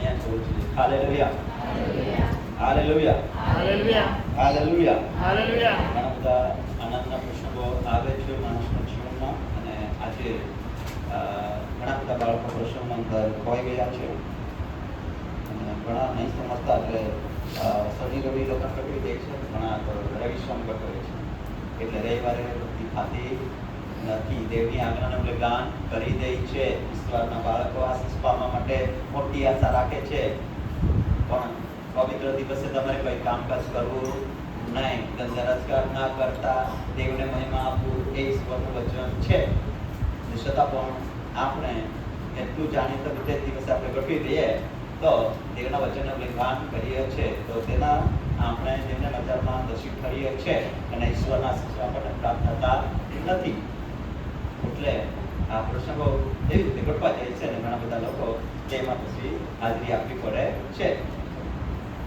અહીંયા જવું જોઈએ. Hallelujah, hallelujah, hallelujah, hallelujah. Hallelujah. ઘણા બધા આનંદના પ્રસંગો આવે છે માણસના જીવનમાં, અને આજે ઘણા બધા બાળકો પ્રસંગમાં અંદર ખોવાઈ ગયા છે, અને ઘણા નહીં સમજતા એટલે શનિ રવિ લોકો પકડી દે છે, ઘણા તો રવિ સોમ પકડે છે, એટલે રવિવારે ભક્તિ ખાતી નથી. દેવની આજ્ઞાનું ઉલ્લંઘન કરી દે છે. ઈશ્વરના બાળકો આશીષ પામવા માટે મોટી આશા રાખે છે, પણ પવિત્ર દિવસે તમારે કોઈ કામકાજ કરવું નહીં, ધંધા ના કરતા દેવને મહિમા આપવું એ ઈશ્વરનું વચન છે. છતાં પણ આપણે એટલું જાણીએ તો તે દિવસે આપણે ગોઠવી દઈએ તો દેવના વચનનું ઉલ્લંઘન કરીએ છીએ, તો તેના આપણે દેવના નજરમાં દોષિત કરીએ છીએ, અને ઈશ્વરના આશીષ આપણને પ્રાપ્ત થતા નથી. એટલે આ પ્રસંગો એવી રીતે ગોઠવા જાય છે, અને ઘણા બધા લોકો તેમાં પછી હાજરી આપવી પડે છે.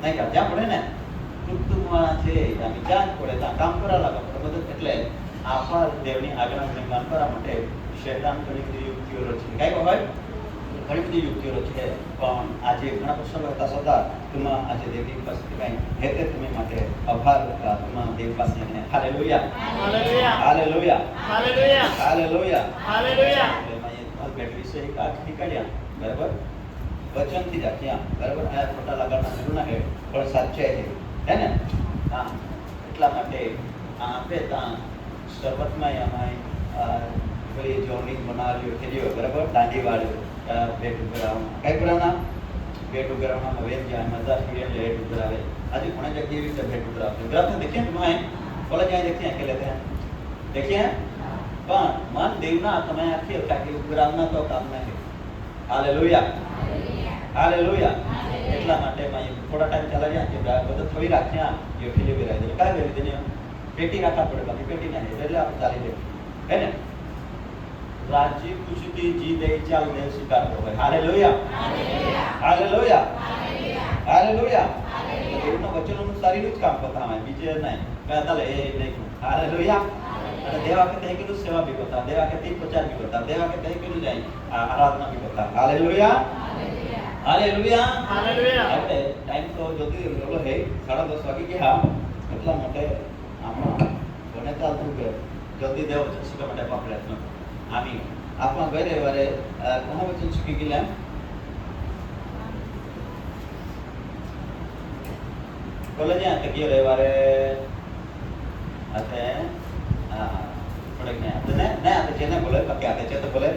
નહીં કે જ્યાં પડે ને કુટુંબમાં છે ત્યાં જ્યાં પડે ત્યાં કામ કરવા લાગે બધું. એટલે આપણા દેવની આજ્ઞાનું ઉલ્લંઘન કરવા માટે શૈતાન ઘણી બધી યુક્તિઓ રચે. કઈ હોય ઘણી બધી યુક્તિઓ છે, પણ આજે ઘણા પ્રસંગો હતા છતાં તેમાં આજે દેવની પાસે કઈ હેતે તમે માટે આભાર હતા તેમાં દેવ પાસે. Hallelujah, hallelujah, hallelujah, hallelujah, hallelujah, hallelujah. એમાં એક ભેટ વિશે એક આંખ નીકળ્યા, બરાબર, વચનથી જ ત્યાં, બરાબર, આ ખોટા લગાડના જરૂર ના હે, પણ સાચાઈ હે ને. હા, એટલા માટે આપે ત્યાં શરૂઆતમાં અમારી પેલી જોડણી બનાવ્યો ખેલ્યો, બરાબર, દાંડી વાળ્યો ભેટ ઉગરાવવામાં. કઈ ઉગરાવના? ભેટ ઉગરાવવામાં વેમ જાય મજા ફીરે ભેટ ઉગરાવે. આજે ઘણી જગ્યાએ એવી રીતે ભેટ ઉગરાવते ઉગરાવते देखिए तुम्हें कॉलेज आए देखिए अकेले थे देखिए, પણ મન દેવના તમે આખી કે ઉગરાવના તો કામ નહીં. Hallelujah, hallelujah. એટલા માટે થોડા ટાઈમ ચાલા ગયા કે બધું થોડી રાખ્યા એ ફીલે વેરાય દે કાય વેરી દેને પેટી રાખવા પડે, બાકી પેટી નહીં એટલે આપણે ચાલી દે હે ને. રાજી ખુશીથી જી દે ચાલ દે સ્વીકાર કરો. Hallelujah, hallelujah, hallelujah. દેવના વચન અનુસારીનું જ કામ કરતા હોય, બીજે નહીં કહેતા એ નહીં. હાલેલુયા. અને દેવા કે તઈ કીધું સેવા બી કરતા, દેવા કે તઈ પ્રચાર બી કરતા, દેવા કે તઈ કીધું જાય આરાધના બી કરતા. Hallelujah, hallelujah, hallelujah. એટલે ટાઈમ તો જોતી બોલો હે 10:30 વાગી ગયા, એટલા માટે આપણા બને ચાલતું કે જલ્દી દેવ વચન શીખવા માટે આપણે પ્રયત્ન આમી આપણા ગઈ રવિવારે કોના વચન શીખી ગયેલા? બોલે જ્યાં કે ગયો રવિવારે આતે થોડેક ને આપણે ને આપણે જેને બોલે બાકી આતે છે તો બોલે.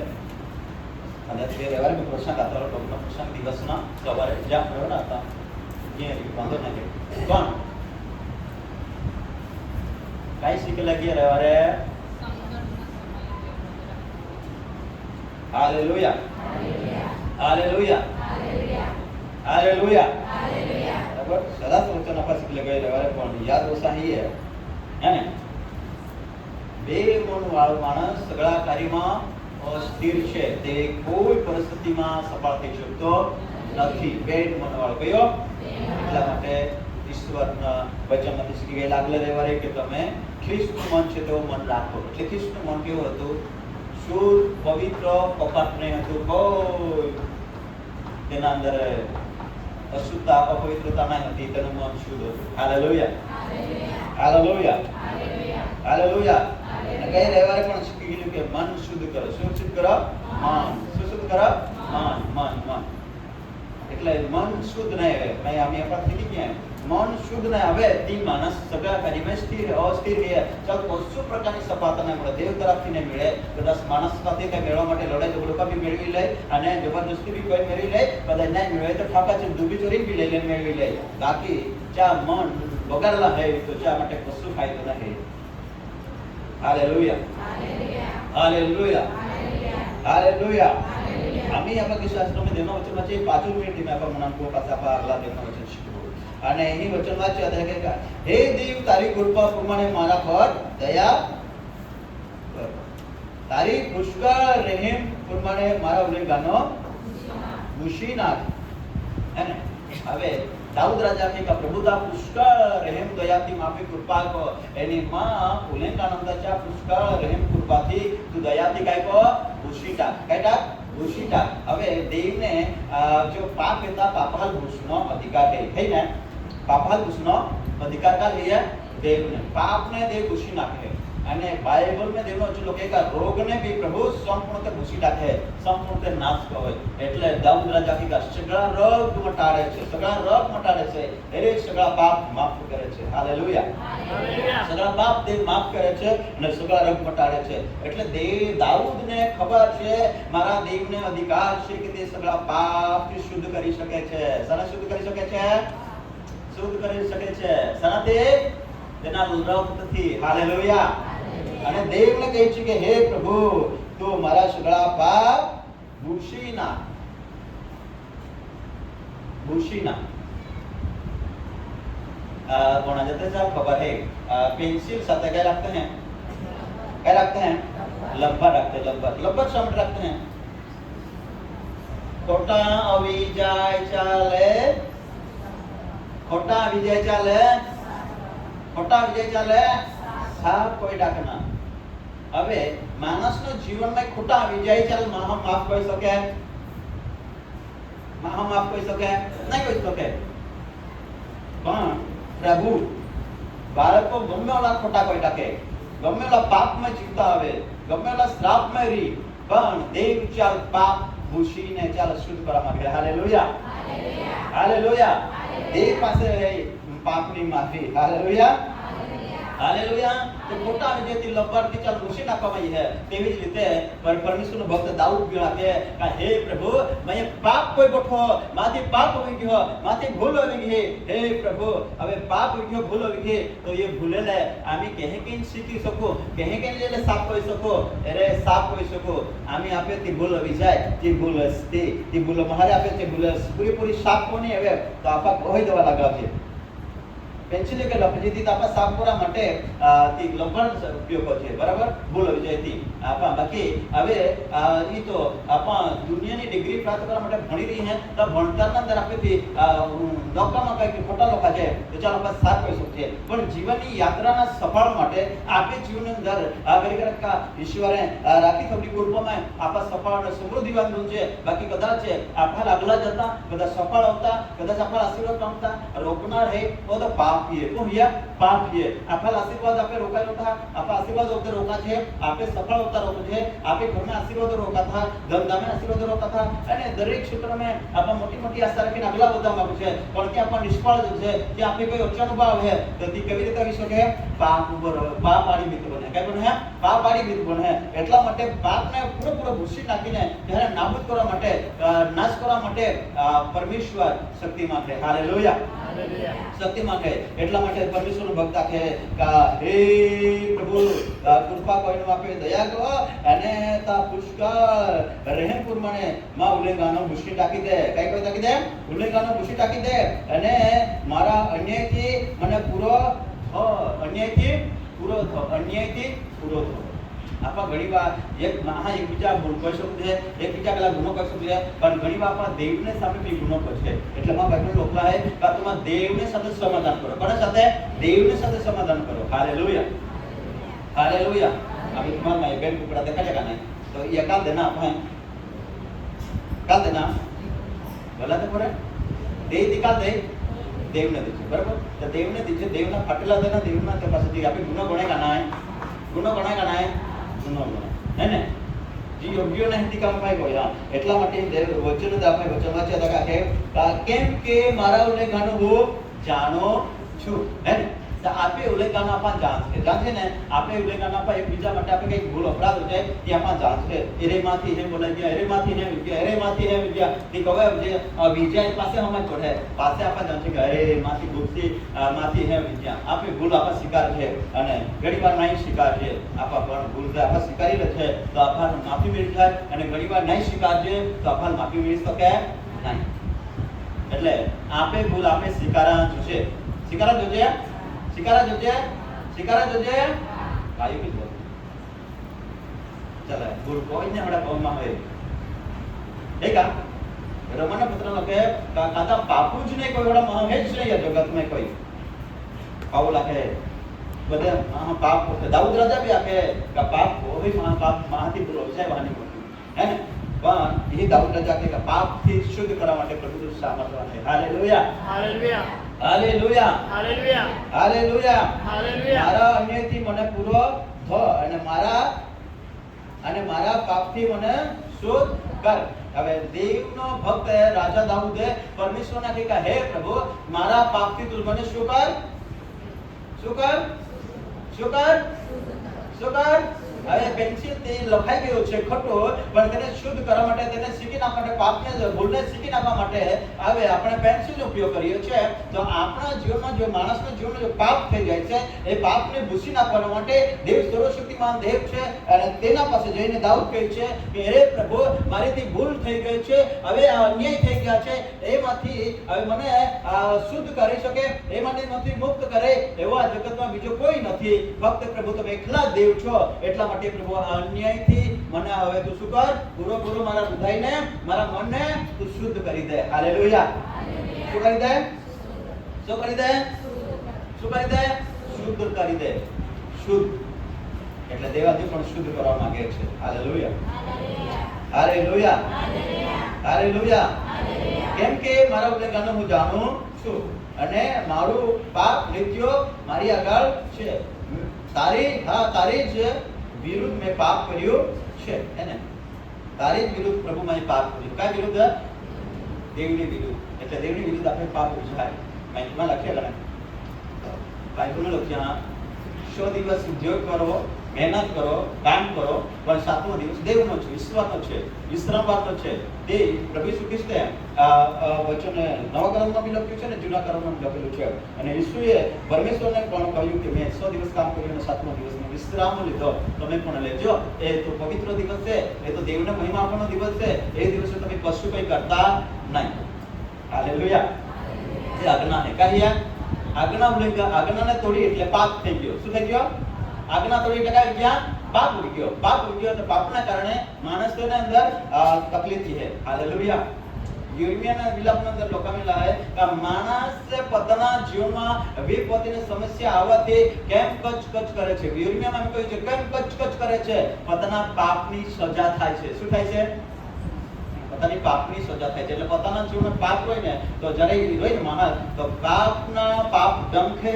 અને તે રવિવારે મેં પ્રસંગ હતો, ડોક્ટર પ્રસંગ દિવસમાં સવારે જ્યાં બરોબર હતા ત્યાં વાંધો નથી. કોણ કઈ શીખેલા ગયા રવિવારે? Hallelujah, hallelujah, hallelujah. બરાબર, સરસ વચન આપણે શીખી ગયા રવિવારે, પણ યાદ ઓછા હે ને. બે મન વાળો માણસ સગળા કાર્યમાં અસ્થિર છે, તે કોઈ પરિસ્થિતિમાં સફળ થઈ શકતો નથી. બે મન વાળો કયો? એટલા માટે ઈશ્વરના વચનમાંથી શીખી ગયેલા આગલા રવિવારે કે તમે ખ્રિસ્તનું મન છે તેવું મન રાખો. એટલે ખ્રિસ્તનું મન કેવું હતું? શુદ્ધ, પવિત્ર, કપટ નહીં હતું, કોઈ તેના અંદર અશુદ્ધતા અપવિત્રતા નહીં હતી, તેનું મન શુદ્ધ હતું. Hallelujah, hallelujah, hallelujah. કઈ રવિવારે પણ શીખી ગયેલું કે મન શુદ્ધ કરો. શું શુદ્ધ કરો? મન. શું શુદ્ધ કરો? મન, મન, મન. એટલે મન શુદ્ધ નહીં આવે. મેં અમે પણ શીખી ગયા મન શુદ્ધ નહીં આવે તે માણસ સગળા કાર્યમાં સ્થિર અસ્થિર રહે. ચાલ કશું પ્રકારની સફળતા નહીં મળે, દેવ તરફથી નહીં મળે. કદાચ માણસ સાથે કંઈ મેળવવા માટે લડાઈ ઝઘડો બી મેળવી લે, અને જબરદસ્તી બી કોઈ મેળવી લે, કદાચ નહીં મેળવે તો ઠાકા છે ડૂબી ચોરી બી લઈ લે મેળવી લે. બાકી ચા મન બગાડેલા હે તો ચા માટે કશું ફાયદો નહીં. Hallelujah, hallelujah, hallelujah. आम्ही आपल्या शास्त्र में देवना वचन वाचे 5 मिनिट में आपण म्हणतो पासा पा अगला देवना वचन शिकू. અને અહીં વચન વાંચ્યું હતા કે હે દેવ તારી કૃપા પ્રમાણે મારા પર દયા કર, તારી પુષ્કળ રહેમ પ્રમાણે મારા ઉલ્લંઘનો ભૂસી નાખ. હે ને. હવે દાઉદ રાજા કે પ્રભુતા પુષ્કળ રહેમ દયાથી માફી કૃપા કો એની માં ઉલ્લંઘનાનંદાच्या પુષ્કળ રહેમ કૃપાથી તું દયાથી काय को ભૂસી टाक. काय टाक? ભૂષિતા હવે દેવને જો પાપ હતા પાપાલ ભૂષનો અધિકાર है ना પાપાલ ભૂષનો अधिकार का लिया देव ने पाप ने देव भूषी नाखे અને બાઇબલ में દેવનો જો કહેતા રોગ ને भी प्रभु સંપૂર્ણતે ભૂસી નાખે સંપૂર્ણતે નાશ કરે એટલે દાઉદ રાજા કહેતા સગળા રોગ મટાડે છે સગળા રોગ મટાડે છે એ સગળા પાપ માફ કરે છે હાલેલુયા હાલેલુયા સગળા પાપ દેવ માફ કરે છે અને સગળા રોગ મટાડે છે એટલે દેવ દાઉદને ખબર છે મારા દેવને અધિકાર છે કે તે સગળા પાપથી શુદ્ધ કરી શકે છે સના શુદ્ધ કરી શકે છે શુદ્ધ કરી શકે છે સનાતે તેના રક્તથી હાલેલુયા અને દેવને કહે છે કે હે પ્રભુ તું મારા સગળા પાપ ભૂસી ના कोना जाते हैं सब खबर है पेंसिल साथ क्या रखते हैं लब्बा रखते हैं लब्बा शब्द रखते हैं खोटा अविजय चाले साफ कोई डाकना હવે માણસનો જીવનમાં ખોટા વિજય ચાલ માફ કરી શકે માફ કરી શકે નહીં કરી શકે પણ પ્રભુ બાળકો ગમે ઓલા ખોટા કોઈ ડાકે ગમે ઓલા પાપમાં જીવતા આવે ગમે ઓલા શ્રાપમાં રહી પણ દેવ ચાલ પાપ ભૂસીને ચાલ શુદ્ધ કરવા માંગે હાલેલુયા હાલેલુયા દેવ પાસે પાપની માફી હાલેલુયા हालेलुया तो खोटा विजयથી લબ્બરથી ચાલ ભૂસી નાખવામાં આવી है તેવી જ રીતે પરમેશ્વરનો ભક્ત દાઉદ બી કહે કે હે પ્રભુ મેં પાપ કોઈ ગોઠો માથી પાપ હોઈ ગયો માથી ભૂલ હોઈ ગઈ હે પ્રભુ હવે પાપ હોઈ ગયો ભૂલ હોઈ ગઈ તો ये ભૂલેલે આમી કહે કે શીખી શકો કહે કે લેલે સાફ હોઈ શકો અરે સાફ હોઈ શકો આમી આપે તી ભૂલ હોઈ જાય તી ભૂલ હસ્તી તી ભૂલ મારે આપે તી ભૂલ પૂરી સાફ કોની હવે તો આપા કહી દેવા લાગાવજે पेंसिल के लपजीती तापा साफ करा માટે ती લંબણ ઉપયોગ છે બરાબર ભૂલ વિજયથી આપા બાકી હવે ઈ તો આપા દુનિયાની ડિગ્રી પ્રાપ્ત કરવા માટે ભણી રહી છે તો ભણતરના અંદર આપેથી ડોક્ટરમાં કઈ ખોટા લોકો છે તો ચાલો આપણે સાફ કરી શકીએ પણ જીવનની યાત્રાના સફળ માટે આપે જીવનની અંદર આ ઈશ્વરે રાખી થોડી કૃપામાં આપા સફળ અને સમૃદ્ધિવાન બનવું છે બાકી કદાચ આપા આગલા જતા કદાચ સફળ આવતા કદાચ આપા આશીર્વાદ પામતા રોકનાર है वो तो पाप है तो भैया पाप है आपका आशीर्वाद आपे रोका था आपका आशीर्वाद होते रोका थे आपे सफल होता रोका थे आपे घर में आशीर्वाद रोका था धंधा में आशीर्वाद रोका था અને દરેક ક્ષેત્ર में आपा મોટી આશા રાખીને આગલા વધવા માંગે છે પણ કે આપા નિષ્ફળ છે કે આપે કોઈ ઓછો અનુભવ है તો તી કેવી રીતે કરી શકે પાપવાળી મિત્ર બને કઈ બને પાપવાળી મિત્ર બને એટલા માટે પાપને પૂરો ભૂસી નાખીને ત્યારે નાબૂદ કરવા માટે નાશ કરવા માટે પરમેશ્વર શક્તિમાન છે હાલેલુયા શક્તિમાન છે એટલા માટે પરમેશ્વરનો ભક્ત કહે કે હે પ્રભુ કૃપા કરીને આપે દયા કરો અને તા પુષ્કળ રહેમપુર મને માં ઉલ્લેખાનો ભૂસી ટાકી દે કઈ કોઈ ટાકી દે ઉલ્લેખાનો ભૂસી ટાકી દે અને મારા અન્યાયથી મને પૂરો અન્યાયથી પૂરો થો आपा घणी बार एक महा एक बीजा भूल कर सकते हैं एक बीजा कला गुनो कर सकते हैं पर घणी बार आपा देवने सामे भी गुनो करछे એટલે માં બાઈબલ લખલા है કે તમે દેવને સાથે સમાધાન કરો કોના સાથે દેવને સાથે સમાધાન કરો हालेलुया हालेलुया अभी तुम्हारा मैं बेन टुकड़ा देखा जाएगा नहीं तो ये काल देना भला तो करे दे दिखा दे देवने दीजिए बराबर तो देवने दीजिए देवना फटेला देना देवना के पास दी आपे गुनो गणे का ना है गुनो है ने जी योग्य नहीं काम पाए गया એટલા માટે વચન જ આપણે વચન વાંચ્યા હતા કે કેમ કે મારા ઉલ્લેખાનો હું જાણો છું હે ને તો આપે ઉલ્લેખાનો આપા જાણશે ને આપે ઉલ્લેખાનો આપા એક બીજા માટે આપે કઈ ભૂલ અપરાધ हो जाए તે આપા જાણશે એરેમાંથી હે બોલાઈ ગયા એરેમાંથી હે વિદ્યા તે કવે જે વિજય પાસે હમજ પડે પાસે આપા જાણશે કે એરેમાંથી ભૂલથી માંથી હે વિદ્યા આપે ભૂલ આપા સ્વીકાર છે અને ઘણીવાર નહીં સ્વીકાર છે આપા પણ ભૂલ છે આપા સ્વીકારી લે છે તો આપા માફી મેળવી જાય અને ઘણીવાર નહીં સ્વીકાર છે તો આપા માફી મેળવી શકે નહીં એટલે આપે ભૂલ આપે સ્વીકારા જોશે स्वीकारा जोजे काई भी बोल चला भूल कोई ने हमारा कौन में है ठीक है रोमन पत्र में के कादा बापूज ने कोई बड़ा महाहेज नहीं है जगत में कोई पाउल है बदे पाप दाऊद राजा भी आके का पाप वो भी महापाप महाती भूल हो जाए वहां नहीं है ना પણ એ દાઉદ રાજા કે પાપથી શુદ્ધ કરવા માટે પ્રભુનું સામર્થ્ય છે. Hallelujah, hallelujah, hallelujah, hallelujah, hallelujah. Hallelujah. મારા અન્યાયથી મને પૂરો થ અને મારા પાપથી મને શુદ્ધ કર. હવે દેવનો ભક્ત રાજા દાઉદે પરમેશ્વરને કહ્યું, હે પ્રભુ, મારા પાપથી તું મને શું કર, શું કર, શું કર, શું કર. હવે પેન્સિલ તે લખાઈ ગયો છે ખોટો, પણ તેને શુદ્ધ કરવા માટે, તેને શીખી નાખવા માટે, પાપને ભૂલને શીખી નાખવા માટે હવે આપણે પેન્સિલનો ઉપયોગ કરીએ છીએ. તો આપણા જીવનમાં જો માણસના જીવનમાં જો પાપ થઈ જાય છે, એ પાપને ભૂસી નાખવા માટે દેવ સર્વશક્તિમાન દેવ છે, અને તેના પાસે જઈને દાઉદ કહે છે કે હે પ્રભુ, મારીથી ભૂલ થઈ ગઈ છે, હવે આ અન્યાય થઈ ગયા છે, એમાંથી હવે મને શુદ્ધ કરી શકે, એમાંથી મુક્ત કરે એવો આ જગતમાં બીજો કોઈ નથી, ફક્ત પ્રભુ તમે એકલા જ દેવ છો. એટલા માટે પ્રભુ આ અન્યાયથી મને હવે તું શું કર, પૂરો મારા હૃદયને, મારા મનને તું શુદ્ધ કરી દે. હાલેલુયા. શું કરી દે, શું કરી દે, શું કરી દે, શુદ્ધ કરી દે. શુદ્ધ એટલે દેવાથી પણ શુદ્ધ કરવા માંગે છે. Hallelujah, hallelujah, hallelujah. કેમ કે મારા ગુનેગારને હું જાણું છું અને મારું પાપ નિત્ય મારી આગળ છે. તારી જ વિરુદ્ધ મેં પાપ કર્યું છે. એને તારી જ વિરુદ્ધ પ્રભુ મેં પાપ કર્યું. કયા વિરુદ્ધ? દેવની વિરુદ્ધ. એટલે દેવની વિરુદ્ધ આપણે પાપ ઉજાય. બાઇબલમાં લખ્યા ને, બાઇબલમાં લખ્યા 100 દિવસ ઉદ્યોગ કરો, મહેનત કરો, કામ કરો, પણ 7મો દિવસ દેવનો છે, ઈશ્વરનો છે, વિશ્રામવારનો છે. તે પ્રભુ ઈસુ ખ્રિસ્તે વચન નવા કરારમાં બી લખ્યું છે ને જૂના કરારમાં બી લખેલું છે. અને ઈસુએ પરમેશ્વરને પણ કહ્યું કે મેં 100 દિવસ કામ કર્યું અને 7મો દિવસનો વિશ્રામ લીધો, તમે પણ લેજો. એ તો પવિત્ર દિવસ છે, એ તો દેવને મહિમા આપવાનો દિવસ છે. એ દિવસે તમે કશું કંઈ કરતા નહીં. હાલેલુયા. એ આજ્ઞા છે. કહીએ આજ્ઞાને તોડી એટલે પાપ થઈ ગયો. શું થઈ ગયો? આજ્ઞા તોડી એટલે કઈ ગયા? પાપ ઉડી ગયો. પાપ ઉડી ગયો તો પાપના કારણે માણસોને અંદર તકલીફ છે. હાલેલુયા. યુર્મિયાના વિલાપના અંદર લખાવેલા છે કે માણસ પોતાના જીવનમાં વિપત્તિની સમસ્યા આવવાથી કેમ કચ કરે છે. યુર્મિયામાં એમ કહ્યું છે કેમ કચ કરે છે? પોતાના પાપની સજા થાય છે. શું થાય છે? પોતાની પાપની સજા થાય છે. એટલે પોતાના જીવનમાં પાપ હોય ને તો જ્યારે હોય ને માણસ, તો પાપ ડંખે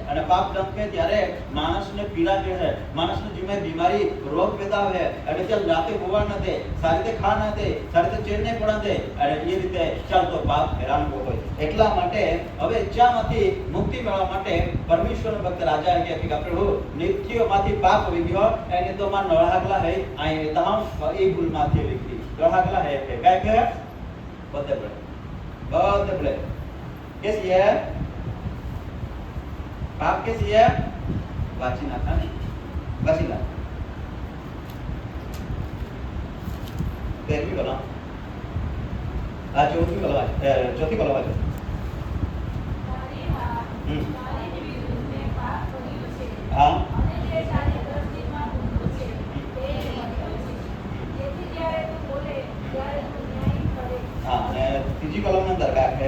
અને પાપ ડંખે ત્યારે માણસને પીડા છે, માણસના જીવનમાં બીમારી, રોગ પેદા આવે, અને ત્યાં રાતે હોવા ન દે, સારી રીતે ખા ન દે, સારી રીતે ચેન નહીં પડવા દે, અને એ રીતે ચાલતો પાપ હેરાન હોય. એટલા માટે હવે ઈચ્છામાંથી મુક્તિ મેળવવા માટે પરમેશ્વરનો ભક્ત રાજા કે પ્રભુ, નિત્યમાંથી પાપ આવી ગયો, એને તો માં નળહાગલા હે આઈ તમામ એ ભૂલમાંથી લીધી. नड़हागला है काय के बहुत बड़े कैसी है पाप कैसी है वाचिना था नहीं वाचिना तेरी बोला आज चौथी बोला हाँ हाँ ने तीजी कॉलम में दरगाह है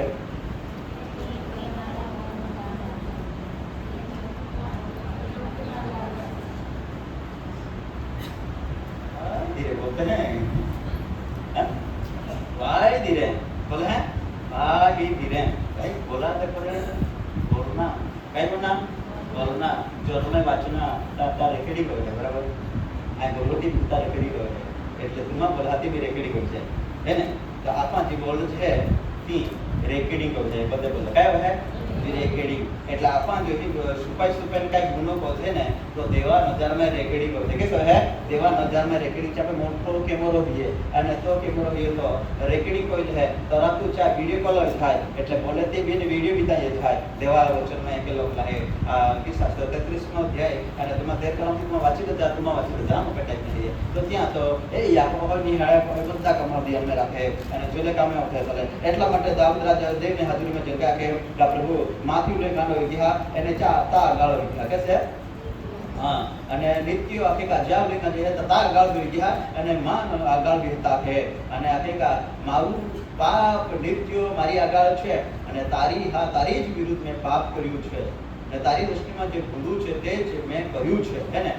धीरे बोलते हैं वाई धीरे बोले हैं वाई धीरे भाई बोला तो करे बोलना कहीं बोलना जोर में बाचना ताता रेकड़ी कर दे बराबर आई बोलोटी ताता रेकड़ी कर दे એટલે તુમાં બોલાતી બી રેકડી કરી છે હે ને તો આમાં જે બોલ છે તી રેકડી કરી છે બધે બોલે કયો હે રેકડી એટલે આમાં જો સુપાઈ કઈ ગુનો કહો છે ને તો દેવા નજરમાં રેકડી કહો છે કે કહે દેવા નજરમાં રેકડી છે આપણે મોટો કેમેરો બીએ અને તો કેમેરો બીએ તો રેકડી કોઈ છે તરત ચા વિડિયો કોલ થાય એટલે બોલે તે બેને વિડિયો બિતાય થાય દેવા વચનમાં એક લોક લાગે કે 33નો અધ્યાય અને તેમાં 13 કલમમાં વાંચી દેતા તુમાં વાંચી દેતા આમ કટાઈ છે તો ત્યાં તો એ યાકોબ નિહાળે બધા કમર દી અમે રાખે અને જોલે કામે ઉઠે ચાલે એટલા માટે દાઉદ રાજા દેવની હાજરીમાં જગ્યા કે પ્રભુ માથી ઉલે ગાળો વિધા એને તા ગાળો વિધા કે છે હા અને નિત્ય આખેકા જ્યાં લેકા જે તા ગાળ વિધા અને માન આગળ વિધતા છે અને આખેકા મારું પાપ નિત્ય મારી આગળ છે અને તારી જ વિરુદ્ધ મેં પાપ કર્યું છે અને તારી દૃષ્ટિમાં જે ભૂલું છે તે જ મેં કર્યું છે હે ને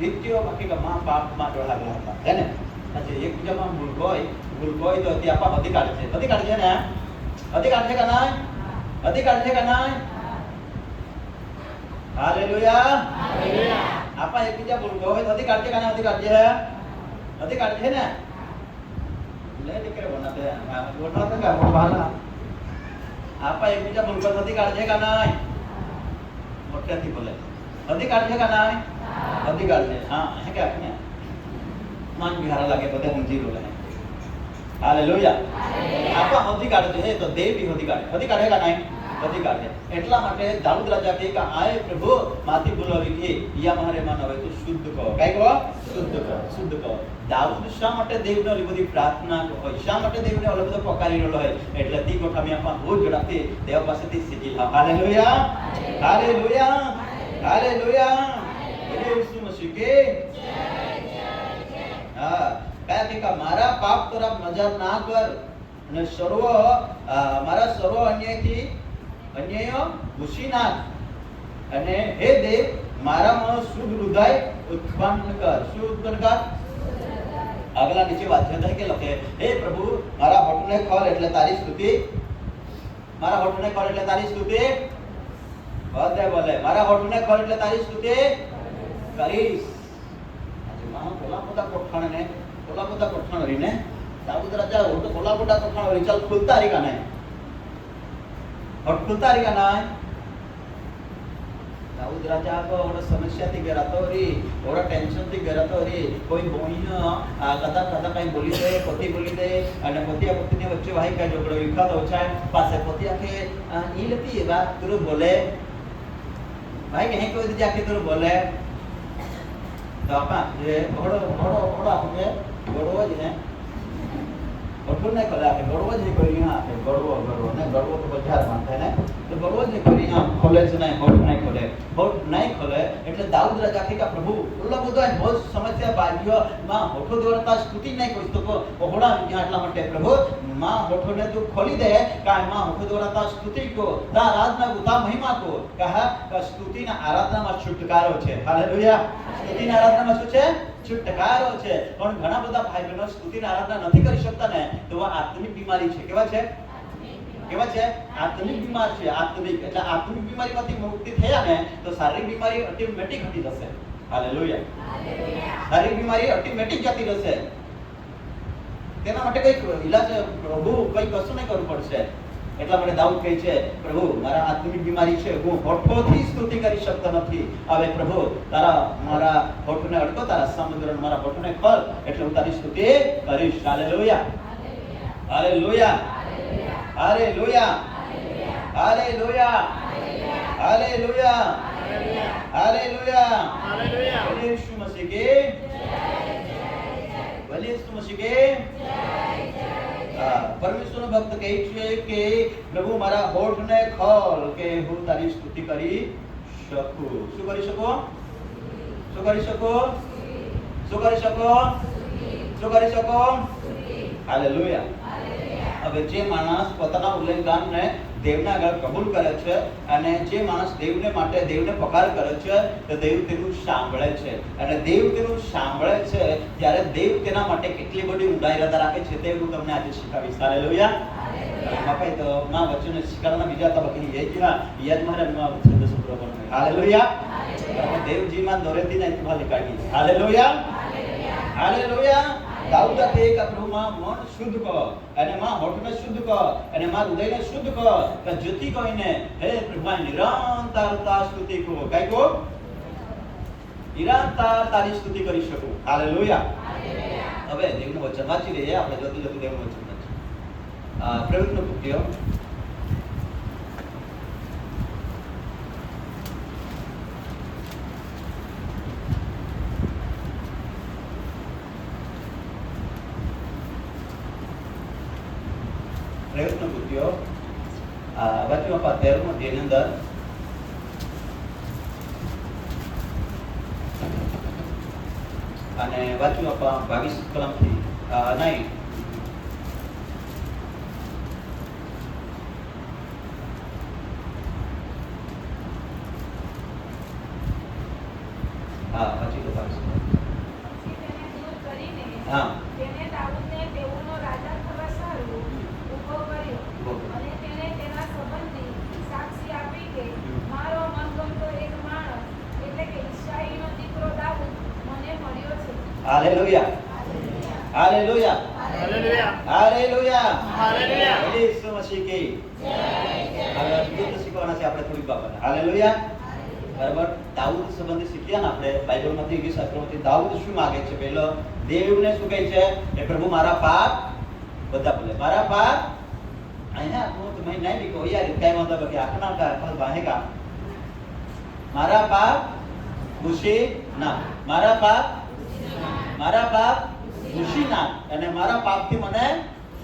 નિત્ય આખેકા માં પાપમાં ડોળાગલા હતા હે ને પછી એકબીજામાં ભૂલ હોય તો તે આપણા અધિકાર છે ને અધિકાર છે કે નહીં અધિકાર છે કે નહીં હાલેલુયા હાલેલુયા આપણા એકબીજા ભૂલ હોય તો અધિકાર છે કે નહીં અધિકાર છે ને લે દીકરે બનાતે કા બોલા આપણા એકબીજા ભૂલ પર અધિકાર છે કે નહીં મોટેથી બોલે અધિકાર છે કે નહીં અધિકાર છે હા હે કે આપને માન બિહાર લાગે બધા સમજી લો લે હાલેલુયા આપણા અધિકાર છે તો દેવ બી અધિકાર છે કે નહીં અધિકાર છે એટલા માટે દાઉદ રાજા કહે કે આય પ્રભુ માથી બોલાવી કે યા મારે માન હવે તું શુદ્ધ કહો કઈ કહો શુદ્ધ કહો દાઉદ શા માટે દેવને ઓલી બધી પ્રાર્થના હોય શા માટે દેવને ઓલો બધો પકારી રહ્યો હોય એટલે તી ગોઠામી આપણા બહુ ઝડપથી દેવ પાસેથી શીખી લાવ hallelujah hallelujah hallelujah Yesu Masih કે હા કહે કે મારા પાપ તરફ નજર ના કર અને મારા સર્વ અન્યાય ઘૂસી નાખ અને હે દેવ મારામાં શુદ્ધ હૃદય ઉત્પન્ન કર શું ઉત્પન્ન કર આગલા નીચે વાંચ્યું થાય કે લખે હે પ્રભુ મારા હોઠને ખોલ એટલે તારી સ્તુતિ મારા હોઠને ખોલ એટલે તારી સ્તુતિ બધે બોલે મારા હોઠને ખોલ એટલે તારી સ્તુતિ કરીશ આજે માં કોલા પોતા કોઠાણ રીને દાઉદ રાજા હોઠ કોલા પોતા કોઠાણ રી ચાલ ખુલતા રી કા નહીં હોઠ ખુલતા રી કા નહીં दाऊद राजा को और समस्या थी गया तो री और टेंशन थी गया तो री कोई बोई कदा कहीं बोली दे पति बोली दे અને પતિયા પત્ની વચ્ચે ભાઈ કા ઝઘડો વિખત ઓછા પાસે પતિયા કે ઈ લતી એ બાત તું બોલે ભાઈ કે કોઈ દી જાકે તું બોલે તો આપા જે ઓડો આપે ગોડવો જ ને ઓઠું ને ખોલે આપે ગોડવો જ કરી હા આપે ગોડવો ને ગોડવો તો બજાર માં થાય ને તો ગોડવો જ કરી હા ખોલે જ નહીં હોઠ નહીં ખોલે એટલે દાઉદ રાજા કે પ્રભુ ઓલા બધો બહુ સમસ્યા બાજીઓ માં હોઠો દ્વારા સ્તુતિ નહીં કોઈ તો ઓહડા એટલા માટે પ્રભુ માં હોઠોને તું ખોલી દે કાય માં હોઠો દ્વારા સ્તુતિ કો તા આરાધના તા મહિમા કો કહા કે સ્તુતિના આરાધનામાં છુટકારો છે હાલેલુયા સ્તુતિના આરાધનામાં શું છે છુટકારો છે પણ ઘણા બધા ભાઈ બહેનો સ્તુતિના આરાધના નથી કરી શકતા ને તો આ આત્મિક બીમારી છે કેવા છે આત્મિક બીમાર છે આત્મિક એટલે આત્મિક બીમારીમાંથી મુક્તિ થયા ને તો શારીરિક બીમારી ઓટોમેટિક હટી જશે હાલેલુયા શારીરિક બીમારી ઓટોમેટિક જતી રહેશે તેના માટે કઈ ઈલાજ પ્રભુ કઈ કશું નહીં કરવું પડશે એટલા માટે દાઉદ કહે છે પ્રભુ મારા આત્મિક બીમારી છે હું હોઠોથી સ્તુતિ કરી શકતો નથી હવે પ્રભુ મારા હોઠને અડકો તારા સમુદ્રને મારા હોઠને ખોલ એટલે હું તારી સ્તુતિ કરીશ hallelujah hallelujah hallelujah hallelujah hallelujah hallelujah hallelujah Yesu Masih કે યેસુ મસીહ કે પરમેશ્વરનો ભક્ત કહે છે કે પ્રભુ મારા હોઠને ખોલ કે હું તારી સ્તુતિ કરી શકું શું કરી શકો શું કરી શકો શું કરી શકો શું કરી શકો હાલેલુયા હવે જે માણસ પોતાના ઉલ્લંઘનને દેવના આગળ કબૂલ કરે છે અને જે માણસ દેવને માટે દેવને પકાર કરે છે તો દેવ તેનું સાંભળે છે અને દેવ તેનું સાંભળે છે ત્યારે દેવ તેના માટે કેટલી બધી ઊંડાઈ ઇરાદા રાખે છે તે હું તમને આજે શીખવીશ હાલેલુયા બાપાઈ તો માં વચને શીખવાના બીજા તબક્કે એ જ યાદ મારે માં વચન સુપ્રો પણ હાલેલુયા દેવજી માં દોરેથી નહીં તમારે કાઢી હાલેલુયા હાલેલુયા દાઉદ કહે કે પ્રભુ માં મન શુદ્ધ કર અને માં હોઠને શુદ્ધ કર અને માં હૃદયને શુદ્ધ કર કે જેથી કોઈને હે પ્રભુ નિરંતરતા સ્તુતિ કો કઈ કો નિરંતર તારી સ્તુતિ કરી શકું હાલેલુયા હવે દેવનું વચન વાંચી લઈએ આપણે જલ્દી દેવનું વચન વાંચીએ પ્રવૃત્તિનો પુત્યો પ્રયત્ન કૃત્યો વાંચ્યું આપણા 13મો અધ્યાયની અંદર અને વાંચ્યું આપણા 22 કલમથી નહીં હા વાંચી તો 22 હા hallelujah hallelujah hallelujah hallelujah hallelujah બોલીએ ઈસુ મસીહ કી હવે અદ્ભુત શીખવાના છે આપણે થોડીક બાબત હાલેલુયા બરાબર દાઉદ સંબંધી શીખ્યા ને આપણે બાઇબલમાંથી ઈવી શાસ્ત્રોમાંથી દાઉદ શું માંગે છે પહેલો દેવને શું કહે છે એ પ્રભુ મારા પાપ બધા બોલે મારા પાપ અહીંયા હું તમે નહીં લીખો યાર કઈ વાંધો બાકી આખના કા પણ વાહેગા મારા પાપ ખુશી ના મારા પાપ ખુશી ના અને મારા પાપથી મને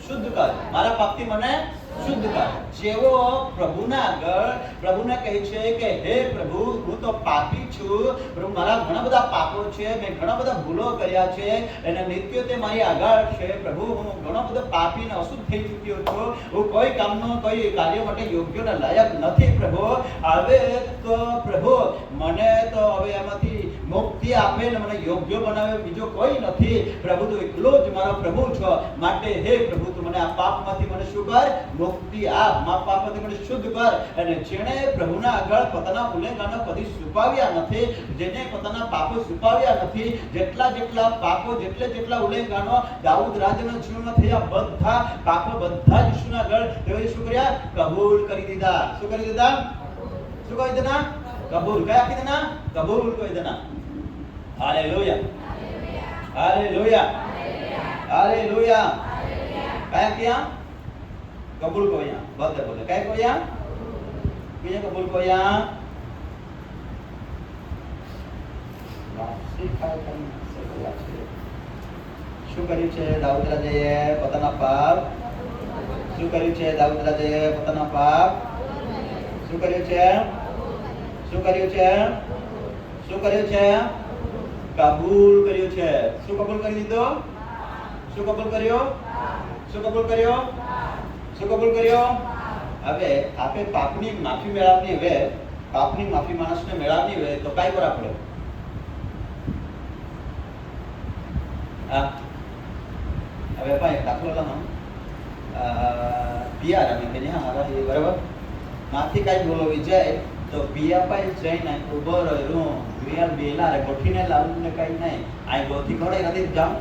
શુદ્ધ કર મારા પાપથી મને શુદ્ધ કર જેવો પ્રભુના આગળ પ્રભુને કહે છે કે હે પ્રભુ હું તો પાપી છું પ્રભુ મારા ઘણા બધા પાપો છે મેં ઘણા બધા ભૂલો કર્યા છે અને નિત્ય તે મારી આગળ છે પ્રભુ હું ઘણો બધો પાપી અને અશુદ્ધ થઈ ચૂક્યો છું હું કોઈ કામનો કોઈ કાર્ય માટે યોગ્ય અને લાયક નથી પ્રભુ હવે તો પ્રભુ મને તો હવે એમાંથી મુક્તિ આપે ને મને યોગ્ય બનાવે બીજો કોઈ નથી પ્રભુ તું એકલો જ મારો પ્રભુ છો માટે હે પ્રભુ તું મને આ પાપમાંથી મને શું કર મુક્તિ આપ મા પાપમાંથી મને શુદ્ધ કર અને જેણે પ્રભુના આગળ પોતાના ગુનેગાનો કદી છુપાવ્યા નથી જેને પોતાના પાપો છુપાવ્યા નથી જેટલા પાપો જેટલા ગુનેગાનો દાઉદ રાજાના જીવનમાં થયા બધા પાપો બધા જ ઈસુના આગળ તેઓએ શું કર્યા કબૂલ કરી દીધા શું કરી દીધા કબૂલ કયા કીધા કબૂલ કરી દીધા હાલેલુયા હાલેલુયા હાલેલુયા કયા કિયા कबूल को यहाँ बोलते बोले क्या को यहाँ किया कबूल को यहाँ શું કર્યું છે દાઉદ રાજાએ પોતાના પાપ શું કર્યું છે દાઉદ રાજાએ પોતાના પાપ શું કર્યું છે શું કર્યું છે શું કર્યું છે કબૂલ કર્યું છે શું કબૂલ કરી દીધો શું કબૂલ કર્યો શું કબૂલ કર્યો શું કબૂલ કર્યો હવે આપે પાપની માફી મેળવવી હવે પાપની માફી માણસને મેળવવી હોય તો કાઈ કરવા પડે હવે ભાઈ દાખલો લખો પિયા રમી કે હા મારા એ બરાબર માથી કાઈ બોલવી જાય તો પિયા ભાઈ જઈને ઉભો રહ્યો પિયા બેલા રે ગોઠીને લાવને કાઈ નહીં આ ગોઠી ઘોડે નથી જામ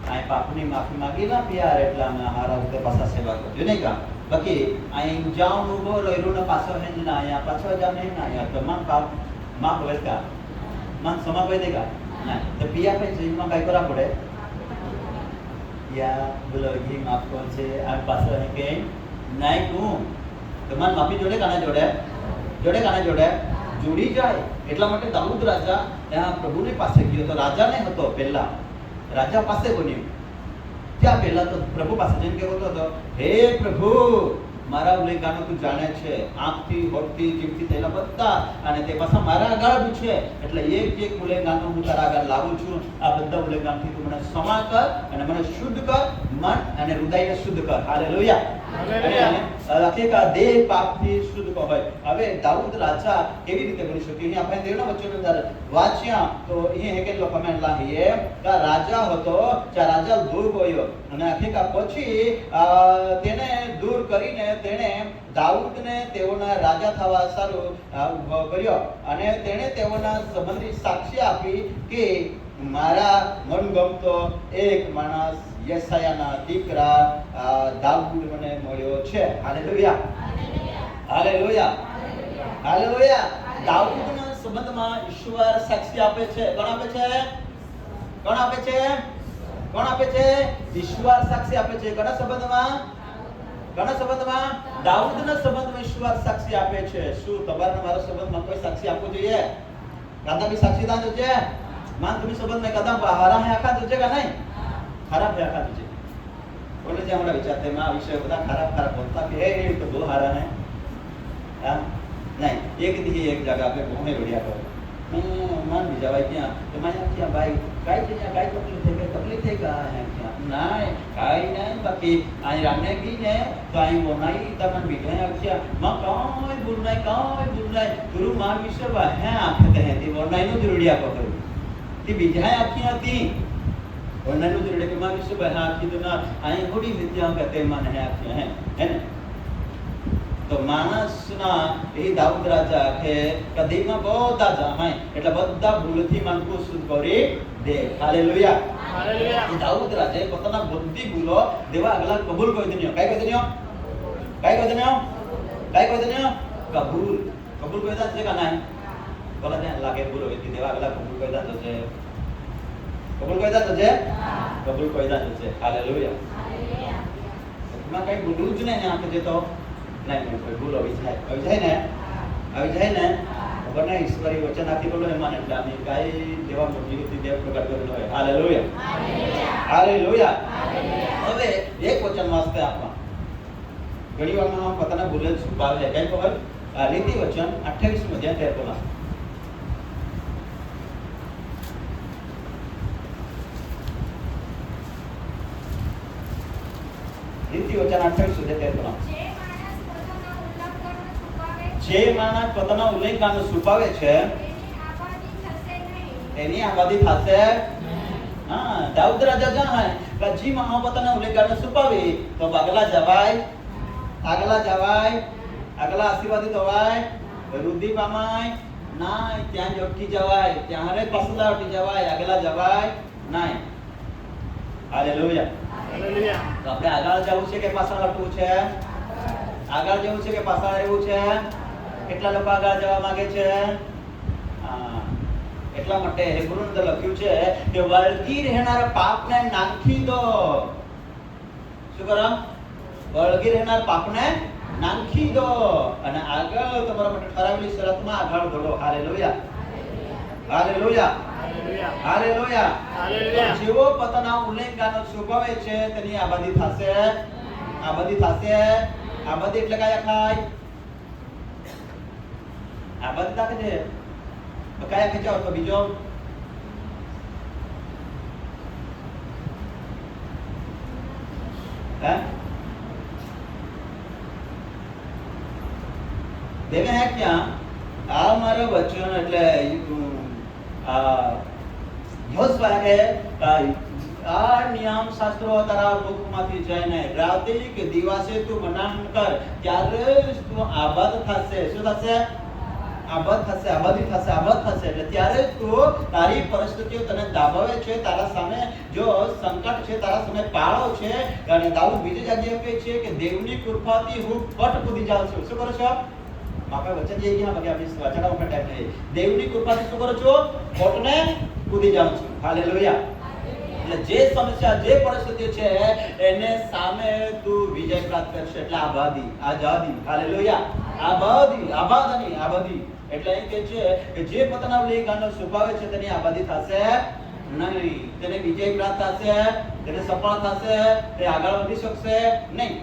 આ પાપની માફી માંગી ના પિયા એટલે અમે હારા ઉતે પાછા સેવા કરજો નહીં કા બાકી અહીં જાઉં ઉભો રહ્યો ને પાછો હે ના આયા પાછો જામ નહીં ના આયા તો મન પાપ માફ હોય કા મન સમા કોઈ દેગા ના તો પિયા ભાઈ જઈમાં કાઈ કરા પડે યા બોલો ઈ માફ કોણ છે આ પાછો હે કે નહીં તું તો મન માફી જોડે કાના જોડે જોડી જાય એટલા માટે દાઉદ રાજા ત્યાં પ્રભુની પાસે ગયો તો રાજા ને હતો પહેલા રાજા પાસે બન્યો ત્યાં પહેલા તો પ્રભુ પાસે જઈને કહેતો હતો હે પ્રભુ મારા ગુનેગાનો તું જાણે છે આંખથી હોઠથી જીભથી થયેલા બધા અને તે પાછા મારા આગળ છે એટલે એક ગુનેગાનો હું તારા આગળ લાવું છું આ બધા ગુનેગાનથી તું મને ક્ષમા કર અને મને શુદ્ધ કર મન અને હૃદયને શુદ્ધ કર હાલેલુયા આખેકા દેહ પાપથી શુદ્ધ હોય હવે દાઉદ રાજા કેવી રીતે બની શક્યો અહીં આપણે દેવના વચન અંદર વાંચ્યા તો અહીં કેટલો કમેન્ટ લાવીએ કે રાજા હતો જે રાજા દૂર ગયો અને આખેકા પછી તેને દૂર કરીને તેણે દાઉદને તેઓના રાજા થવા સારું ઉભો કર્યો અને તેણે તેઓના સંબંધી સાક્ષી આપી કે મારા મનગમતો એક માણસ યશાયાના દીકરા દાઉદ મને મળ્યો છે હાલેલુયા હાલેલુયા હાલેલુયા દાઉદના સંબંધમાં ઈશ્વર સાક્ષી આપે છે કોણ આપે છે ઈશ્વર સાક્ષી આપે છે કોના સંબંધમાં દાઉદના સંબંધમાં ઈશ્વર સાક્ષી આપે છે શું તમારા મારો સંબંધમાં કોઈ સાક્ષી આપવો જોઈએ કાદા બી સાક્ષીદાર છે માન तुम्ही संबंध में कदम हारा है आखा तुझे का नहीं खराब है आखा तुझे बोले जे हमरा विचारते में आ विषय બધા खराब बोलता कि ये तो दो हारा है हां नहीं एक दी एक जगह पे घूमे बढ़िया कर मन भी जावे क्या तो मैं क्या भाई काई चीज काई तकलीफ है का है क्या नहीं काई नहीं बाकी आई रामने की ने तो आई वो नहीं तमन भी है क्या मां कोई बोल नहीं गुरु मां विषय है आखते हैं दी वो नहीं नो जरूरिया को करू कि બીજાય આખી હતી ઓનલાઈન જોડે કે માં વિશે બહાર આખી તો ના અહીં થોડી વિદ્યા કહેતે માં હે આખી હે ને તો માણસના એ દાઉદ રાજા કે કદીમાં બધા જામાય એટલે બધા ભૂલથી મનકો શુદ્ધ કરી દે હાલેલુયા હાલેલુયા. એ દાઉદ રાજાએ પોતાના બધી ભૂલો દેવા આગળ કબૂલ કરી દીધો. કઈ કરી દીધો? કઈ કરી દીધો? કઈ કરી દીધો? કબૂલ. કબૂલ કરી દીધા છે કે નહીં? બોલા ને લાગે ભૂલો હતી દેવા આગળ કબૂલ કરી દીધા છે. કબૂલ કરી દીધા છે? કબૂલ કરી દીધા છે. હાલેલુયા. માં કઈ ભૂલું જ નહીં આંખે જે તો નહીં કોઈ ભૂલ આવી જાય ને ખબર નહીં ઈશ્વરી વચન આપી બોલો એમાં એટલે આની કઈ દેવા મોટી રીતે દેવ પ્રગટ કરેલો હોય. હાલેલુયા. હાલેલુયા. હવે એક વચન વાસ્તે આપવા ઘણી વાર માં પોતાના ભૂલે છુપાવે કઈ ખબર નીતિ વચન 28 અધ્યાય 13 નીતિ વચન 28 અધ્યાય 13 જે માણસ પોતાના ઉલ્લેખાનો છુપાવે છે એની આબાદી થશે. હા દાઉદ રાજા જાણે કે જી માણસ પોતાના ઉલ્લેખાનો છુપાવે તો આગલા જવાય આગલા આશીર્વાદિત હોવાય વૃદ્ધિ પામાય ના ત્યાં જ અટકી જવાય ત્યારે પાછલા અટકી જવાય આગલા જવાય નહીં. હાલેલુયા. હાલેલુયા. તો આપણે આગળ જવું છે કે પાછળ હટવું છે? આગળ જવું છે કે પાછળ રહેવું છે? કેટલા લોકો આગળ જવા માંગે છે? એટલા માટે હેબ્રુની અંદર લખ્યું છે કે વળગી રહેનારા પાપને નાખી દો. શું કરો? વળગી રહેનાર પાપને નાખી દો અને આગળ તમારા માટે ઠરાવેલી શરતમાં આગળ વધો. હાલેલુયા. હાલેલુયા. હાલેલુયા. હાલેલુયા. જેવો પોતાના ઉલ્લેખાનો છુપાવે છે તેની આબાદી થશે. આબાદી થશે. આબાદી એટલે કયા ખાય? આબાદી તાકે છે કયા ખેંચાવ તો બીજો હે દેવે હે ક્યાં આ મારો વચન એટલે યોસવા કે આ નિયમ શાસ્ત્રો તારા મુખમાંથી જઈને રાતે કે દિવસે તું મનાન કર ત્યારે તું આબાદ થશે. શું થશે? આબાદ થશે. આબાદી થશે. આબાદ થશે એટલે ત્યારે તું તારી પરિસ્થિતિઓ તને દાબાવે છે તારા સામે જો સંકટ છે તારા સામે પાળો છે અને દાઉદ બીજી જગ્યાએ કહે છે કે દેવની કૃપાથી હું ફટ કૂદી જાઉં છું. શું કરો છો? માપે વચન જઈ ગયા બાકી આપણી વાચડા ઉપર ટાઈપ નહીં. દેવની કૃપાથી શું કરો છો? ફટને કૂદી જાઉં છું. હાલેલુયા. એટલે જે સમસ્યા જે પરિસ્થિતિ છે એને સામે તું વિજય પ્રાપ્ત કરશે એટલે આબાદી આઝાદી. હાલેલુયા. આબાદી એટલે એ કહે છે કે જે પોતાના ઉલ્લેખાનો છુપાવે છે તેની આબાદી થશે નહીં. તેને વિજય પ્રાપ્ત થશે, તેને સફળ થશે, તે આગળ વધી શકશે નહીં.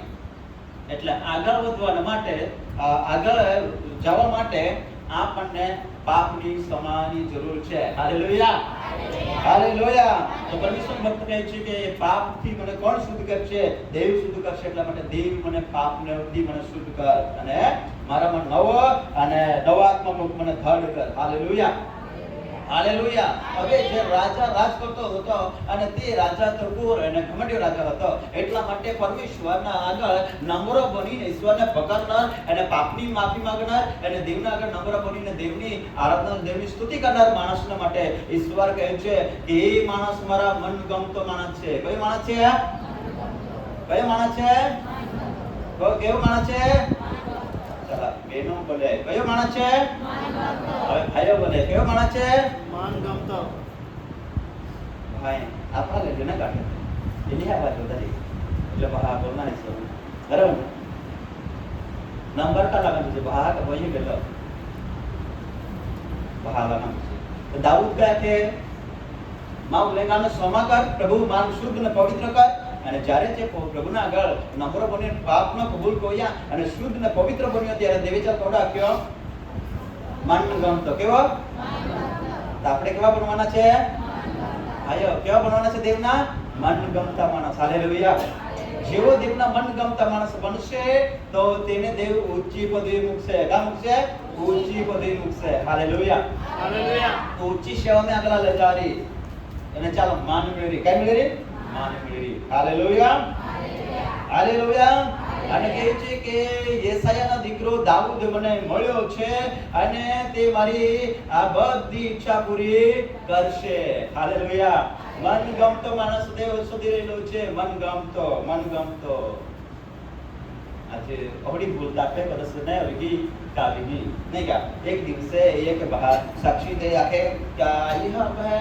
એટલે આગળ વધવા માટે આગળ જવા માટે આપણને પાપની ક્ષમાની જરૂર છે. હાલેલુયા. હાલેલુયા. તો પરમેશ્વર ભક્ત કહે છે કે પાપથી મને કોણ શુદ્ધ કરશે? દેવ શુદ્ધ કરશે. એટલા માટે દેવ મને પાપથી મને શુદ્ધ કર અને મારામાં નવો અને નવાત્મક મને ધડ કર. હાલેલુયા. હાલેલુયા. હવે જે રાજા રાજ કરતો હતો અને તે રાજા તરબૂર અને ઘમંડી રાજા હતો એટલા માટે પરમેશ્વરના આગળ નમ્ર બનીને ઈશ્વરને પકડનાર અને પાપની માફી માંગનાર અને દેવના આગળ નમ્ર બનીને દેવની આરાધના દેવની સ્તુતિ કરનાર માણસને માટે ઈશ્વર કહે છે કે એ માણસ મારા મનગમતો માણસ છે. કયો માણસ છે? કયો માણસ છે? કેવો માણસ છે? ચલા બેનો બોલે કયો માણસ છે? હવે ભાઈઓ બોલે કયો માણસ છે? મનગમતો. ભાઈ આપા લેજો ને કાઢે એની આ વાત વધારી એટલે બહાર બોલના છે બરાબર નંબર કા લગાનું છે બહાર કે બોલી ગયો બહાર લગાનું છે. તો દાઉદ કહે કે માં ઉલ્લેખાનો ક્ષમા કર પ્રભુ માન શુદ્ધ ને પવિત્ર કર અને જ્યારે તે પ્રભુના આગળ નમ્ર બની પાપનો કબૂલ કર્યા અને શુદ્ધ ને પવિત્ર બન્યો ત્યારે દેવીચર કોડા આપ્યો મનગમતો. કેવો? તો આપણે કેવા બનવાના છે? આયો કેવા બનવાના છે? દેવના મનગમતા માણસ. હાલેલુયા. જેવો દેવના મનગમતા માણસ બનશે તો તેને દેવ ઊંચી પદવી મૂકશે. કા મૂકશે? ઊંચી પદવી મૂકશે. હાલેલુયા. હાલેલુયા. ઊંચી સેવામાં આગળ લઈ જારી અને ચાલો માન મેળવી. કઈ મેળવી? માન મેળવી. હાલેલુયા. હાલેલુયા. અને કહે છે કે યેસાયાનો દીકરો દાઉદ મને મળ્યો છે અને તે મારી આ બધી ઈચ્છા પૂરી કરશે. હાલેલુયા. મનગમતો માણસ દેવ શોધી રહેલો છે. મનગમતો આજે અવળી ભૂલ દાખલે વર્ષ ને આવી કાવી નહીં કા એક દિવસે એક બહાર સાક્ષી દે આખે કાઈ હવે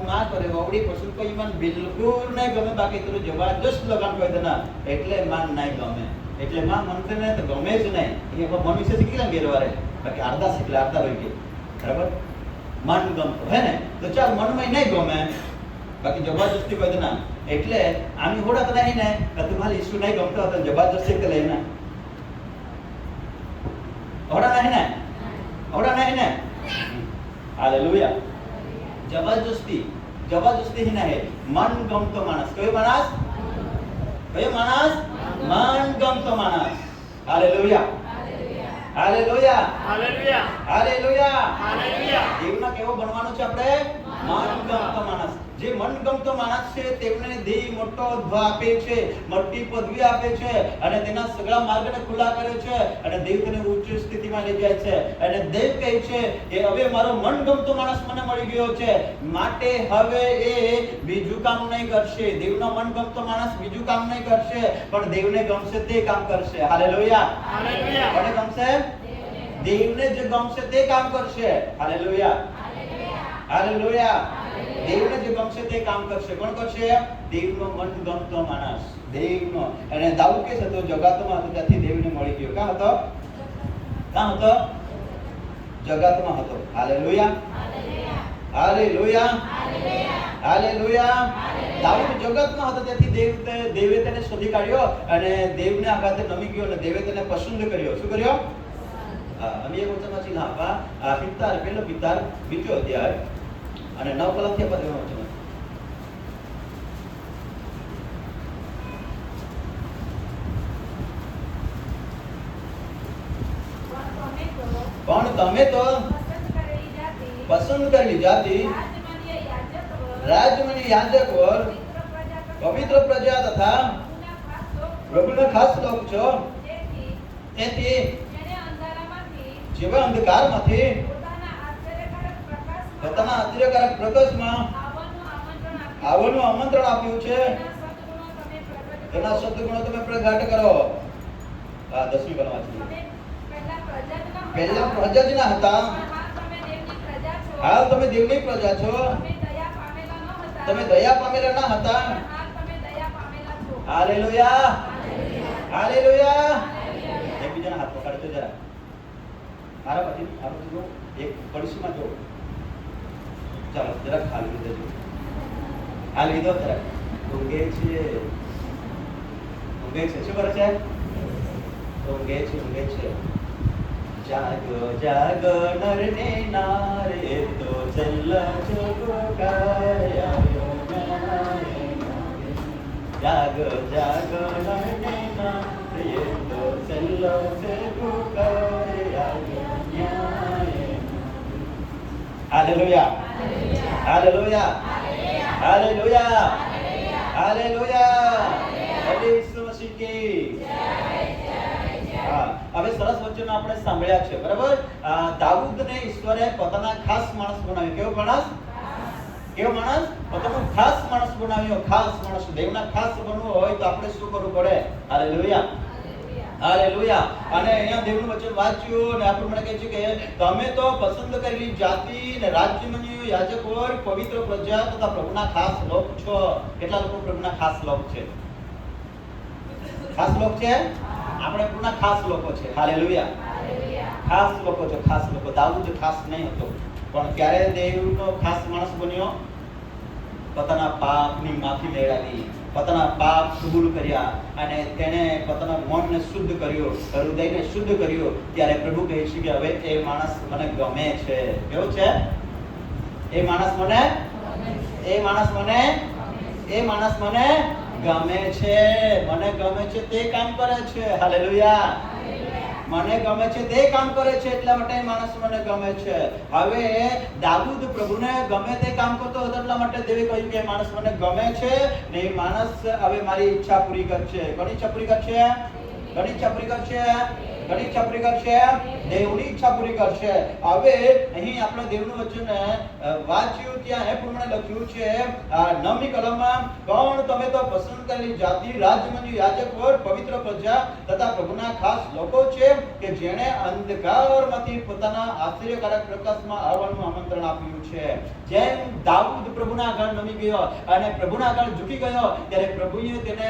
માં કરે અવળી પસંદ કોઈ મન બિલકુલ નહીં ગમે બાકી તો જબરદસ્ત લગાન કોઈ દેના એટલે મન નહીં ગમે એટલે માં મનતે ને તો ગમે જ નહીં એ મન વિશે શીખી લે ગેરવારે બાકી અડધા શીખલા અડધા રહી ગઈ બરાબર. મન ગમતો હે ને તો ચાલ મનમાં નહીં ગમે બાકી જબરદસ્તી કોઈ દેના એટલે આમી હોડા તો નહીં ને તમારે ઈસુ નહીં ગમતો હતો જબરદસ્તી કે લેના હોડા નહીં ને હાલેલુયા. જબરદસ્તી ही नहीं मन गमतो मानस कयो मानस मन गमतो मानस. Hallelujah hallelujah hallelujah hallelujah. Hallelujah. દેવના કેવો બનવાનું છે આપણે? મન ગમતો માણસ. જે મન ગમતો માણસ છે તેમને દેવ મોટો હોદ્દો આપે છે, મોટી પદવી આપે છે અને તેના સગળા માર્ગને ખુલ્લા કરે છે અને દેવ તેને ઉચ્ચ સ્થિતિમાં લઈ જાય છે અને દેવ કહે છે કે હવે મારો મન ગમતો માણસ મને મળી ગયો છે માટે હવે એ બીજું કામ નહીં કરશે. દેવનો મન ગમતો માણસ બીજું કામ નહીં કરશે પણ દેવને ગમશે તે કામ કરશે. Hallelujah hallelujah. કોને ગમશે? દેવને જે ગમશે તે કામ કરશે. Hallelujah hallelujah. દેવને જે ગમશે તે કામ કરશે. કોણ કરશે? દેવનો મન ગમતો માણસ. દેવનો. અને દાઉદ કે હતો જગાતમાં હતો ત્યાંથી દેવને મળી ગયો. ક્યાં હતો? જગાતમાં હતો. Hallelujah hallelujah hallelujah. દાઉદ જગતમાં હતો ત્યાંથી દેવે તેને શોધી કાઢ્યો અને દેવને આઘાતે નમી ગયો અને દેવે તેને પસંદ કર્યો. શું કર્યો? અમે એક વચનમાં છીએ આ પિત્તાર પહેલો પિત્તાર બીજો અધ્યાય અને 9 કલાકથી આપણે વચન પણ તમે તો પસંદ કરેલી જાતિ રાજમની યાજક વર પવિત્ર પ્રજા તથા પ્રભુના ખાસ લોક છો. તેથી જેવા અંધકારમાંથી પોતાના આશ્ચર્યકારક પ્રકાશમાં આવવાનું આમંત્રણ આપ્યું છે. તેના સદગુણો તમે પ્રગટ કરો. આ 10મી કલમમાં છે. પહેલા પ્રજા જ ના હતા, હાલ તમે દેવની પ્રજા છો. તમે દયા પામેલા ના હતા. Hallelujah hallelujah. એકબીજાના હાથ પકડજો જરા. મારા પછી આપણે જો એક પડોશીમાં જો ચાલો જરા ખાલી દેજો. હાલ લીધો જરા. ઊંઘે છે શું કરે છે? ઊંઘે છે. જાગો જાગો નરને નારે તો ચલ જગો કાયો નારે. જાગો જાગો નરને નારે તો ચલ જગો કાયો. Hallelujah hallelujah hallelujah hallelujah. Isu Masih કી હા. હવે સરસ વચનો આપણે સાંભળ્યા છે બરાબર. દાઉદને ઈશ્વરે પોતાના ખાસ માણસ બનાવ્યો. કેવો માણસ? પોતાનો ખાસ માણસ બનાવ્યો. ખાસ માણસ. દેવના ખાસ બનવું હોય તો આપણે શું કરવું પડે? Hallelujah hallelujah. અને અહીંયા દેવનું વચન વાંચ્યું અને આપણે મને કહે છે કે તમે તો પસંદ કરેલી જાતિ ને રાજ્યમની યાજક હોય, પવિત્ર પ્રજા તથા પ્રભુના ખાસ લોક છો. કેટલા લોકો પ્રભુના ખાસ લોક છે? ખાસ લોક છે. આપણે પ્રભુના ખાસ લોકો છે. હાલેલુયા ખાસ લોકો છે. ખાસ લોકો. દાઉદ ખાસ નહીં હતો પણ ક્યારે દેવનો ખાસ માણસ બન્યો? પોતાના પાપની માફી મેળવી, પોતાના પાપ કબૂલ કર્યા અને તેણે પોતાના મનને શુદ્ધ કર્યો, હૃદયને શુદ્ધ કર્યો. ત્યારે પ્રભુ કહે છે કે હવે એ માણસ મને ગમે છે. કેવો છે? એ માણસ મને ગમે છે. મને ગમે છે તે કામ કરે છે. હાલેલુયા. મને ગમે છે તે કામ કરે છે એટલા માટે માણસ મને ગમે છે. હવે દાઉદ પ્રભુને ગમે તે કામ કરતો હતો એટલા માટે દેવે કહ્યું કે માણસ મને ગમે છે ને એ માણસ હવે મારી ઈચ્છા પૂરી કરશે. કોની ઈચ્છા પૂરી કરશે? ઘણી ઈચ્છા પૂરી કરશે, ઘણી ઈચ્છા પૂરી કરશે, દેવની ઈચ્છા પૂરી કરશે. હવે અહીં આપણે દેવનું વચન વાંચ્યું, ત્યાં એ પ્રમાણે લખ્યું છે 9મી કલમમાં, કોણ તમે તો પસંદ કરેલી જાતિ, રાજ્યમંડળ, યાજક વર્ગ, પવિત્ર પ્રજા તથા પ્રભુના ખાસ લોકો છે કે જેણે અંધકારમાંથી પોતાના આશ્ચર્યકારક પ્રકાશમાં આવવાનું આમંત્રણ આપ્યું છે. જેમ દાઉદ પ્રભુના આગળ નમી ગયો અને પ્રભુના આગળ ઝૂકી ગયો, ત્યારે પ્રભુએ તેને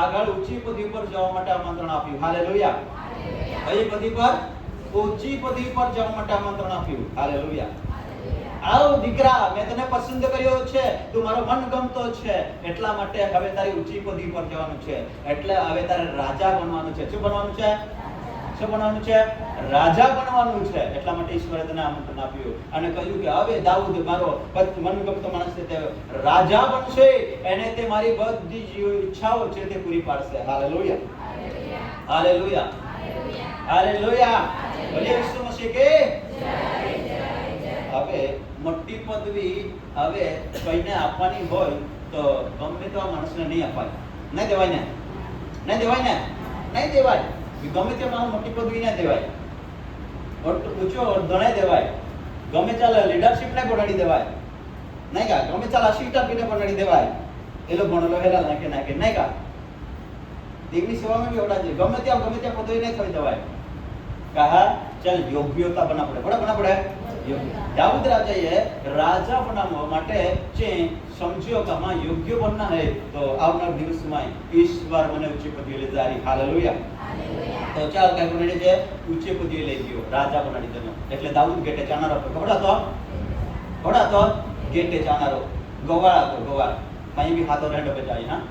આગળ ઊંચી પદવી પર જવા માટે આમંત્રણ આપ્યું. હાલેલુયા. કઈ પદવી પર? ઊંચી પદવી પર જવા માટે આમંત્રણ આપ્યું. હાલેલુયા. આવ દીકરા, મેં તને પસંદ કર્યો છે, તું મારો મનગમતો છે, એટલા માટે હવે તારી ઊંચી પદવી પર જવાનું છે. એટલે હવે તારે રાજા બનવાનું છે. શું બનવાનું છે? શું બનવાનું છે? રાજા બનવાનું છે. એટલા માટે ઈશ્વરે તને આમંત્રણ આપ્યું અને કહ્યું કે હવે દાઉદ મારો મનગમતો માણસ છે, તે રાજા બનશે, એને તે મારી બધી જે ઈચ્છાઓ છે તે પૂરી પાડશે. હાલેલુયા. હાલેલુયા. હાલેલુયા. બોલીએ ઈસુ મસીહ કે હવે મોટી પદવી હવે કોઈને આપવાની હોય તો ગમે તેવા માણસને નહીં અપાય. નહીં દેવાય ને? નહીં દેવાય ને? નહીં દેવાય. ગમે તે માણસ મોટી પદવી ના દેવાય, ઊંચો ધણે દેવાય, ગમે ચાલે લીડરશિપ ને બનાવી દેવાય, નહીં કા? ગમે ચાલે અસિસ્ટન્ટ ને બનાવી દેવાય, એ લોકો ભણેલો હેલા નાખે નહીં કા? દેવની સેવામાં બી ઓડા છે, ગમે ત્યાં પદવી નહીં થઈ દેવાય. કહા ચાલ યોગ્યતા બના પડે. દાऊद राजाए राजा बनावવા માટે છે સમજ્યો કે માં યોગ્ય બનના હે તો આવનાર દિવસમાં ઈશ્વર મને ઊંચી પદવી લઈ જાય. હાલેલુયા. તો ચાલ કઈ બનાડી છે, ઊંચી પદવી લઈ ગયો, રાજા બનાડી દેનો. એટલે દાऊद ગેટે ચાનારો ઘોડા તો ગેટે ચાનારો, ગોવાળા માઈ બી હાથો રેડો બજાય. હા,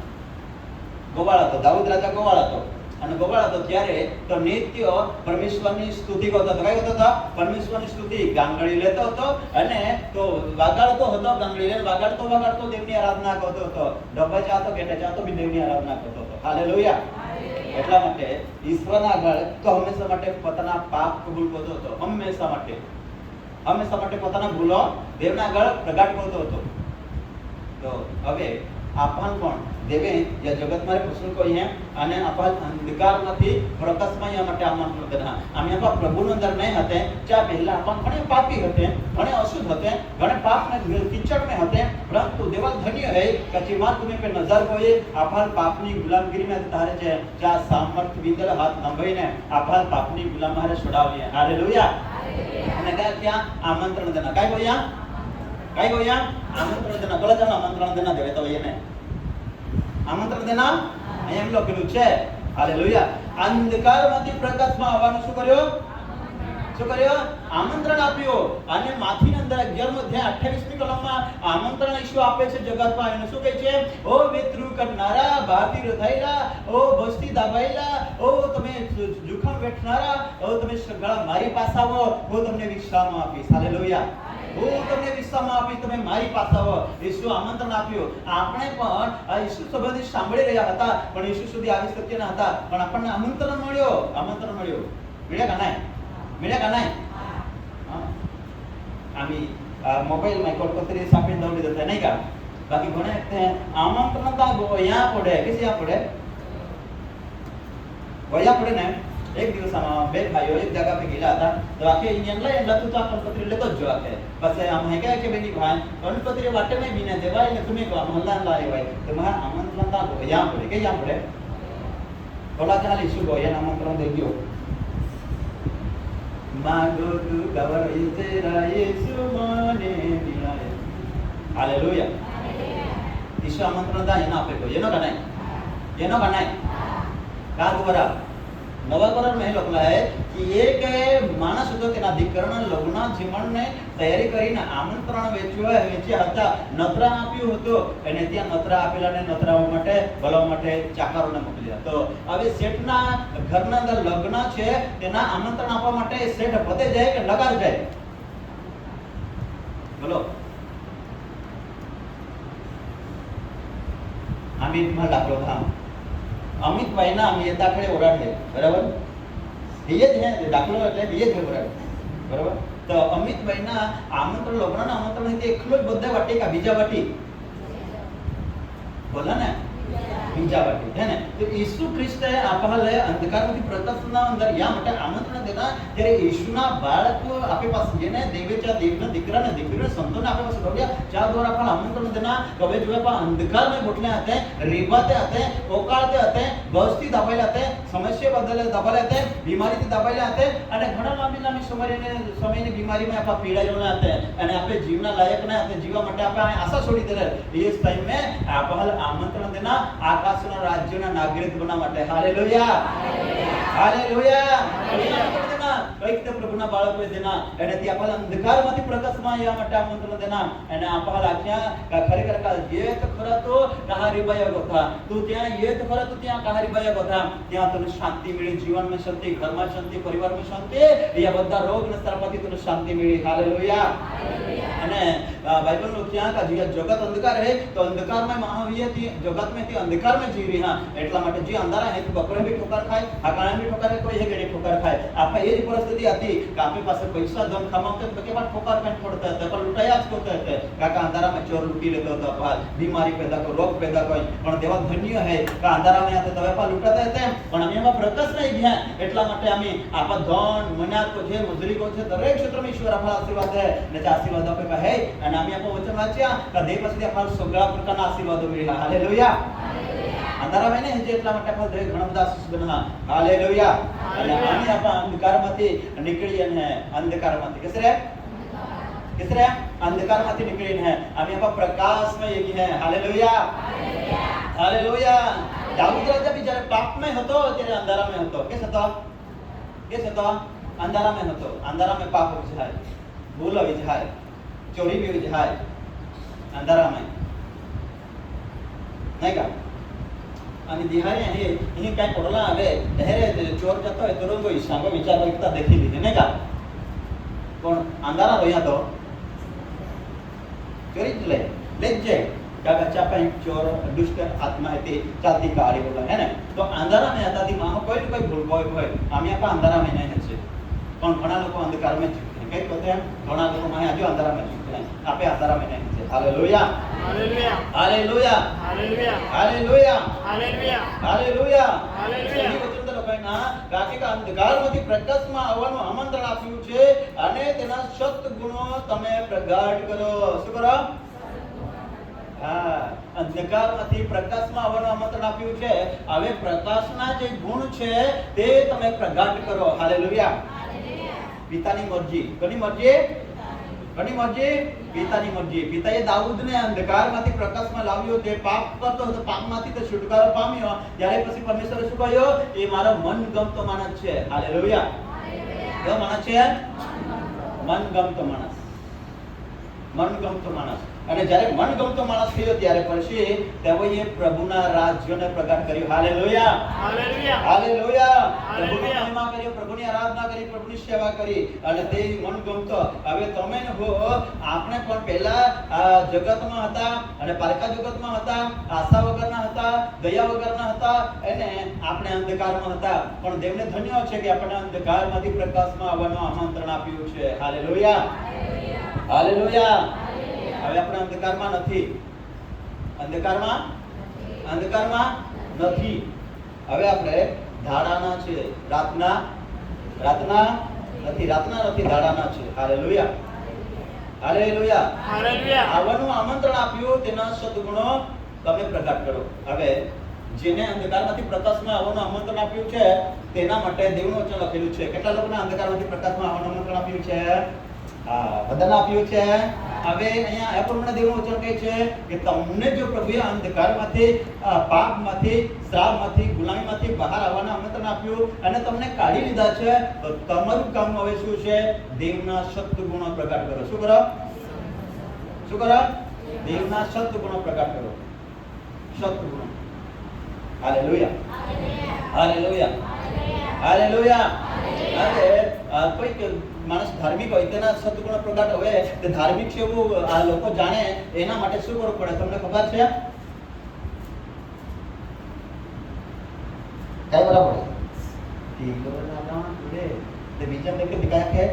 ગોવાળા તો દાऊद રાજા ગોવાળા તો અને ગોવાળા તો ત્યારે તો નિત્ય પરમેશ્વરની સ્તુતિ કરતો હતો. કઈ હતો? પરમેશ્વરની સ્તુતિ ગાંગડી લેતો હતો અને તો વાગાડતો હતો. ગાંગડી લઈને વાગાડતો દેવની આરાધના કરતો હતો. ડબ્બા ચાતો ગેટે ચાતો બી દેવની આરાધના કરતો હતો. હાલેલુયા. એટલા માટે ઈશ્વરના આગળ તો હંમેશા માટે પોતાના પાપ કબૂલ કરતો હતો. હંમેશા માટે પોતાના ભૂલો દેવના આગળ પ્રગટ કરતો હતો. તો હવે આપણ પણ દેવે या जगत मारे प्रश्न को है અને આપણ અંધકાર નથી પ્રકાશમાં માટે આમંત્રણ દેના. અમે આપા પ્રભુનો અંદર નહીં હતે, ચા પહેલા આપણ ઘણે પાપી હતે, ઘણે અશુદ્ધ હતે, ઘણે પાપને કિચડ में हते, परंतु देवा धन्य है कि मां तुम्हें पे नजर कोई આપણ પાપની ગુલામગીરી में તારે છે ચા સામર્થ વિદલ હાથ નંભાઈને આપણ પાપની ગુલામ હારે છોડાવીએ. હાલેલુયા. અને क्या आमंत्रण देना. काय बोया आमंत्रण देना. बोला जाना आमंत्रण देना देवे तो ये ने आमंत्रण देना એમ લખેલું છે. હાલેલુયા. અંધકારમાંથી પ્રકાશમાં આવવાનું શું કર્યો? આમંત્રણ આપ્યું. અને માથીની અંદર 11 અધ્યાય 28મી કલમમાં આમંત્રણ ઈશ્વર આપે છે જગતમાં. એને શું કહે છે? ઓ વેત્રુ કરનારા, ભાતી રથાયેલા, ઓ બસ્તી દાબાયેલા, ઓ તમે જુખમ વેઠનારા, ઓ તમે સગળા મારી પાસે આવો, હું તમને વિશ્રામ આપીશ. હાલેલુયા. હું તમને વિશ્રામ આપીશ, તમે મારી પાસે આવો. ઈસુ આમંત્રણ આપ્યું. આપણે પણ આ ઈસુ સંબંધી સાંભળી રહ્યા હતા, પણ ઈસુ સુધી આવી શક્ય ન હતા, પણ આપણને આમંત્રણ મળ્યો. मिळ्या का नाही? आम्ही मोबाईल में कोणतरी सापडून दौडी देत नाही का? बाकी कोणे आमंत्रण ता या पुढे किसी या पुढे वया पुढे नाही. एक दिवस बे भाइयों एक जगह पे गेला था, तो आके इंडियनला तू तो कंपत्री लेतो जो आके बस हम है क्या के बेनी भाई कंपत्री वाटे में बिना देवाय ने तुम्हें को मोहल्ला ला रे भाई तुम्हारा आमंत्रण ता या पुढे के या पुढे बोला चला ईशु गोया आमंत्रण दे दियो. मागो तू गवर तेरा यीशु माने मिलाए. हालेलुया. ईशु आमंत्रण ता एना आपे को येनो का नाही का द्वारा नवा करार में लखला है कि एक माणस હતો તેના દીકરાના લગ્ન જીવનને તૈયારી કરીને આમંત્રણ વેચ્યા હતા. નતરા આપ્યું હતું અને ત્યાં નતરા આપેલાને નતરાવા માટે બોલાવવા માટે ચાકરોને મોકલ્યા. તો હવે શેઠના ઘરના અંદર લગ્ન છે, તેના આમંત્રણ આપવા માટે શેઠ પતે જાય કે નકાર જાય? બોલો. અમિતમાં દાખલો થા अमित भाई ना आम्ही येताकडे ओराडले बरोबर. हे जे आहे दाखलो એટલે हे जे बरोबर. તો અમિત ભાઈ ના આમંત્રણ લગ્નના આમંત્રણ તે એકલો જ બધા વાટે કા બીજા વાટી બોલા ને બીજા વાટી હે ને. તો તો ઈસુ ખ્રિસ્તે આપણને અંધકારમાંથી પ્રકાશના અંદર યા માટે આમંત્રણ દેના જ્યારે ઈસુના બાળકો આપણી પાસે જેને દેવેચા દેવના દીકરાને દીકરીને સંતોને આપણી પાસે રોડ્યા જ્યાં દ્વારા આપણને આમંત્રણ દેના કવે જો આપણા અંધકારને બોટલે હતા રેવાતે હતા ઓકાળતે હતા બસથી દબાયેલા હતા સમસ્યા બદલે દબાયેલા હતા બીમારીથી દબાયેલા હતા અને ઘણા લાંબી સમયની બીમારીમાં આપણા પીડાયેલા હતા અને આપણે જીવના લાયક ના હતા જીવવા માટે આપણે આશા છોડી દેલા એ ટાઈમ में आपहल आमंत्रण देना आकाशના રાજ્યના નાગરિક બનવા માટે હાલેલુયા હાલેલુયા દેના કઈક તે પ્રભુના બાળકોએ દેના એનાથી આપહલ અંધકારમાંથી પ્રકાશમાં આવવા માટે આમંત્રણ દેના અને આપહલ આખ્યા ખરેખર કા જે તો ખરા તો કહારી બાય ગોથા તું ત્યાં ये तो ખરા તો ત્યાં કહારી બાય ગોથા ત્યાં તને શાંતિ મળી જીવનમાં શાંતિ ઘરમાં શાંતિ પરિવારમાં શાંતિ એ બધા રોગ ને સરપતિ તને શાંતિ મળી હાલેલુયા અને बाइबल में क्या का जी जगत अंधकार है तो अंधकार में महावीर थी जगत में थी अंधकार में जी रही हां એટલા માટે જે અંધારા હે તો બકરે ભી ઠોકર ખાય આકાણે ભી ઠોકર કોઈ હે ગડે ઠોકર ખાય આપણે એ પરિસ્થિતિ હતી કે આપણી પાસે પૈસા ધન કમાવતે તો કે બાદ ઠોકર પણ છોડતા હતા પણ લૂંટાયા જ કરતા હતા કાકા અંધારામાં ચોર લૂંટી લેતો હતો બાદ બીમારી પેદા કોઈ રોગ પેદા કોઈ પણ દેવા ધન્ય હે કે અંધારામાં હતા તો વેપાર લૂંટાતા હતા પણ અમે એમાં પ્રકાશ નહીં ગયા એટલા માટે અમે આપા ધન મન્યાત કો છે મજૂરી કો છે દરેક ક્ષેત્રમાં ઈશ્વર આપણા આશીર્વાદ હે અને તે આશીર્વાદ આપે કહે અને અમે આપો વચન વાંચ્યા કે દેવ પછી આપણને સગળા પ્રકારના આશીર્વાદો મળ્યા હાલેલુયા અંધારામાં નહીં જે એટલા માટે આપણે દરેક ઘણા બધા આશીષ બનના હાલેલુયા અને અમે આપણા અંધકારમાંથી નીકળી અને અંધકારમાંથી किसरे अंधकारમાંથી નીકળીને અમે આપણા પ્રકાશમાં આવી હે હાલેલુયા હાલેલુયા દાऊद राजा भी જ્યારે પાપમાં હતો ત્યારે અંધારામાં હતો કેસ હતો અંધારામાં હતો અંધારામાં પાપ વિજાય ભૂલ વિજાય ચોરી भी विजाय अंधारा में नहीं का आणि दिहारी आहे इने काय पडला हवे ढेरे चोर जातो है तुरंत ईशाको विचार करता देखी लीधे नहीं का पण अंधारा होया तो चोरी ले जाए क्या बच्चा पे चोर दुष्ट आत्मा है ते चलती गाड़ी बोला है ना तो अंधारा में आता थी मानो कोई भूल कोई आम्ही आपा अंधारा में नहीं है पण घणा लोक अंधकार में कई कहते हैं घणा लोग माने आजो अंधारा में आपे अंधारा में नहीं है hallelujah hallelujah hallelujah hallelujah hallelujah hallelujah hallelujah hallelujah એ વચન લોકોના કાકે કા અંધકારમાંથી પ્રકાશમાં આવવાનું આમંત્રણ આપ્યું છે અને તેના સત્ગુણો તમે પ્રગટ કરો શું કરો હા અંધકારમાંથી પ્રકાશમાં આવવાનું આમંત્રણ આપ્યું છે હવે પ્રકાશના જે ગુણ છે તે તમે પ્રગટ કરો હાલેલુયા પિતાની મરજી કોની મરજી પિતાની મરજી પિતાએ દાऊदને અંધકારમાંથી પ્રકાશમાં લાવ્યો તે પાપ કરતો હતો પાપમાંથી તે છુટકારો પામ્યો ત્યારે પછી પરમેશ્વરે શું કહ્યું એ મારો મનગમતો માણસ છે હાલેલુયા કેવો માણસ છે મનગમતો માણસ અને જ્યારે મનગમતો માણસ થયો ત્યારે પછી તેઓએ પ્રભુના રાજ્યને પ્રગટ કર્યું હાલેલુયા હાલેલુયા હાલેલુયા પ્રભુની મહિમા કરી પ્રભુની આરાધના કરી પ્રભુની સેવા કરી અને તે મનગમતો હવે તમે હો આપણે પણ પહેલા જગતમાં હતા અને પારકા જગતમાં હતા આશા વગરના હતા દયા વગરના હતા અને આપણે અંધકારમાં હતા પણ દેવને ધન્ય છે કે આપણે અંધકારમાંથી પ્રકાશમાં આવવાનું આમંત્રણ આપ્યું છે હાલેલુયા હાલેલુયા હવે આપણે અંધકારમાં નથી હવે આપણે ધાડાના છે રાતના નથી ધાડાના છે હાલેલુયા હાલેલુયા હાલેલુયા આવવાનું આમંત્રણ આપ્યું તેના સદગુણો તમે પ્રગટ કરો હવે જેને અંધકારમાંથી પ્રકાશમાં આવવાનું આમંત્રણ આપ્યું છે તેના માટે દેવનું વચન લખેલું છે કેટલા લોકોને અંધકારમાંથી પ્રકાશમાં આવવાનું આમંત્રણ આપ્યું છે બધાને આપ્યું છે હવે અહીંયા એ પ્રમાણે દેવનું વચન કહે છે કે તમને જો પ્રભુએ અંધકારમાંથી પાપમાંથી શ્રાપમાંથી ગુલામીમાંથી બહાર આવવાનું આમંત્રણ આપ્યું અને તમને કાઢી લીધા છે તો તમારું કામ હવે શું છે દેવના સત્ગુણો પ્રગટ કરો શું કરો દેવના સત્ગુણો પ્રગટ કરો સત્ગુણો હાલેલુયા હાલેલુયા હાલેલુયા અરે કોઈ માણસ ધાર્મિક હોય તેના સદગુણ પ્રગટ હોય તે ધાર્મિક છે એવું આ લોકો જાણે એના માટે શું કરવું પડે તમને ખબર છે કઈ બરાબર ટીલો નાના ઉડે તે બીજા દેખે દિખાય કે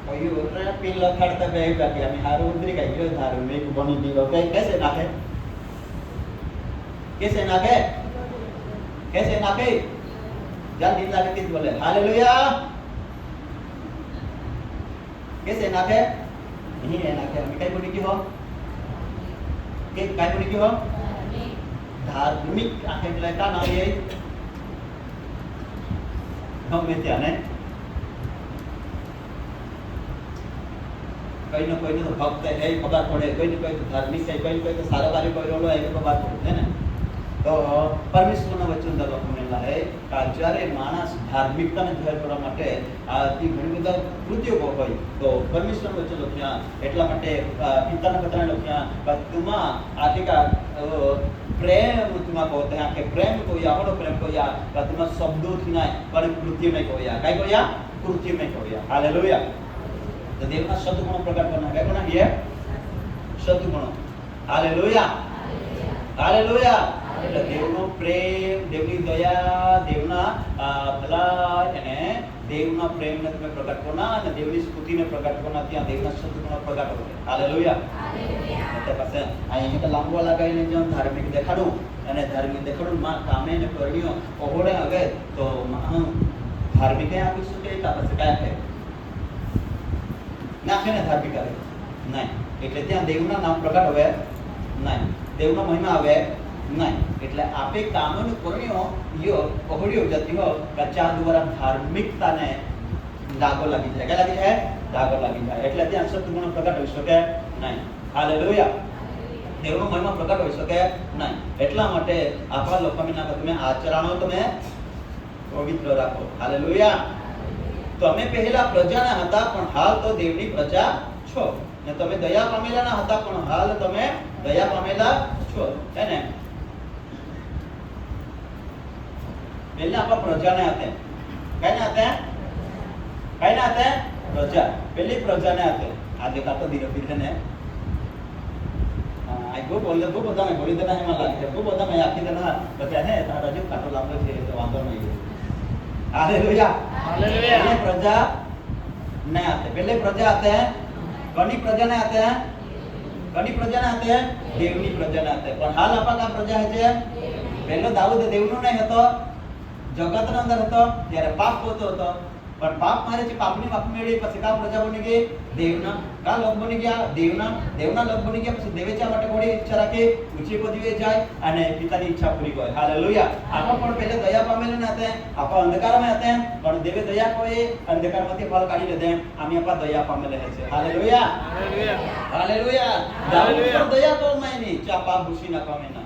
કોઈ ઓરે પીલ લખાડતા બે બાકી અમે હારું ઉતરી ગઈ ગયો ધારું મેક બની દીલો કે કેસે નાખે कैसे नाके जल दिन लागे किस बोले हालेलुया कैसे नाके नहीं है नाके हम काय बोली की हो के काय बोली की हो धार्मिक आखे એટલે કા નામ ये ગમે ત્યાં ને कोई ना कोई तो भक्त है खबर पड़े कोई ना कोई तो धार्मिक है कोई कोई तो सारा कार्य कोई रोलो है तो बात है ना तो परमेश्वरનો વચન દરવા મળેલા है જ્યારે માણસ ધાર્મિકતાને જાહેર કરવા માટે આથી ઘણી બધા કૃત્યો હોય તો પરમેશ્વરનો વચન લખ્યા એટલા માટે પિતાના પત્રને લખ્યા તુમા આખિકા પ્રેમ તુમા કહતે हैं કે પ્રેમ કોયા આપણો પ્રેમ કોયા તુમા શબ્દોથી ના પણ કૃત્યમાં કોયા કાઈ કોયા કૃત્યમાં કોયા હાલેલુયા तो देवना शब्द गुणों प्रकट करना है क्या ये शब्द गुणों हालेलुया हालेलुया એટલે દેવનો પ્રેમ દેવની દયા દેવના ભલા અને દેવના પ્રેમને તમે પ્રગટ કરना અને દેવની સ્તુતિને પ્રગટ કરना ત્યાં દેવના શબ્દ ગુણો પ્રગટ કરે હાલેલુયા હાલેલુયા એટલે પાસે અહીં તો લાંબો લગાવીને જો ધાર્મિક દેખાડું અને ધાર્મિક દેખાડું માં કામે ને કરણીઓ ઓહોળે હવે તો ધાર્મિક આપી શકે કે પછી કયા છે નાખે ને ધાર્મિક આવે નહીં એટલે ત્યાં દેવના નામ પ્રગટ હવે નહીં દેવનો મહિમા આવે નહીં એટલે આપે કામોનું કરણીઓ યો ઓહળીઓ જતી હો કચ્ચા દ્વારા ધાર્મિકતાને દાગો લાગી જાય કે લાગી જાય દાગો લાગી જાય એટલે ત્યાં શબ્દ ગુણ પ્રગટ હોઈ શકે નહીં હાલેલુયા દેવનો મહિમા પ્રગટ હોઈ શકે નહીં એટલા માટે આપણા લોકોના તમે આચરણો તમે પવિત્ર રાખો હાલેલુયા તમે પહેલા પ્રજાના હતા પણ હાલ તો દેવની પ્રજા છો ને તમે દયા પામેલાના હતા પણ હાલ તમે દયા પામેલા છો હે ને પહેલા આપણા પ્રજાને હતા કઈને હતા કઈને હતા પ્રજા પહેલી પ્રજાને હતા આ દેખા તો ધીરે ધીરે ને આ ગો બધા મેં બોલી દેના એમાં લાગી જાય બધા મેં આખી દેના બધા ને તારા જો કાટો લાંબો છે તો વાંધો નહીં हालेलुया हालेलुया पहले प्रजा नहीं आते पहले प्रजा आते हैं कौन प्रजा नहीं आते हैं कौन प्रजा नहीं आते हैं देवनी प्रजा नहीं आते पर हाल आपा का प्रजा है जे पहले दाऊद देवनो नहीं હતો जगत ના અંદર હતો ત્યારે પાપ હોતો હતો પણ પાપ મારે છે પાપની માફી મેળવી પછી કા પ્રજા બની ગઈ દેવના કા લોક બની ગયા દેવના લોક બની ગયા પછી દેવે ચા માટે કોડી ઈચ્છા રાખે ઊંચી પદવીએ જાય અને પિતાની ઈચ્છા પૂરી કરે હાલેલુયા આપા પણ પહેલે દયા પામેલા ન હતા આપા અંધકારમાં હતા પણ દેવે દયા કોએ અંધકારમાંથી ફળ કાઢી લીધે આમે આપા દયા પામેલા છે હાલેલુયા हालेलुया हालेलुया दाऊद पर दया कोमायनी चा पाप भूसी ना कोमेना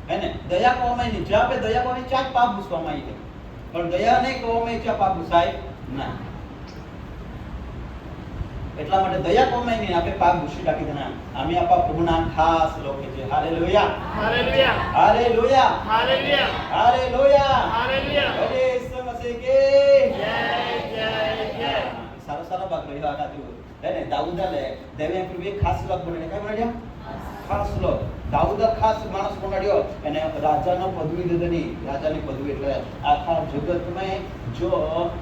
है ने दया कोमायनी चा पे दया कोमे चा पाप भूस कोमाई है पर दया नहीं कोमे चा पाप भूसाय ना એટલા માટે દયા કોમાય નહીં આપણે પાપ ભૂસી નાખી દેના આમે આપા પ્રભુના ખાસ લોકો છે hallelujah hallelujah hallelujah hallelujah hallelujah hallelujah बोले यीशु मसीह की जय जय जय सारा सारा भाग રહ્યો આના તું હે ને દાऊदले દેવે પ્રભુ એક ખાસ લોક બનાડ્યા કઈ બનાડ્યા ખાસ લોક દાऊद ખાસ માણસ બનાડ્યો અને રાજાનો પદવી દીધેલી રાજાની પદવી એટલે આખા જગતમાં जो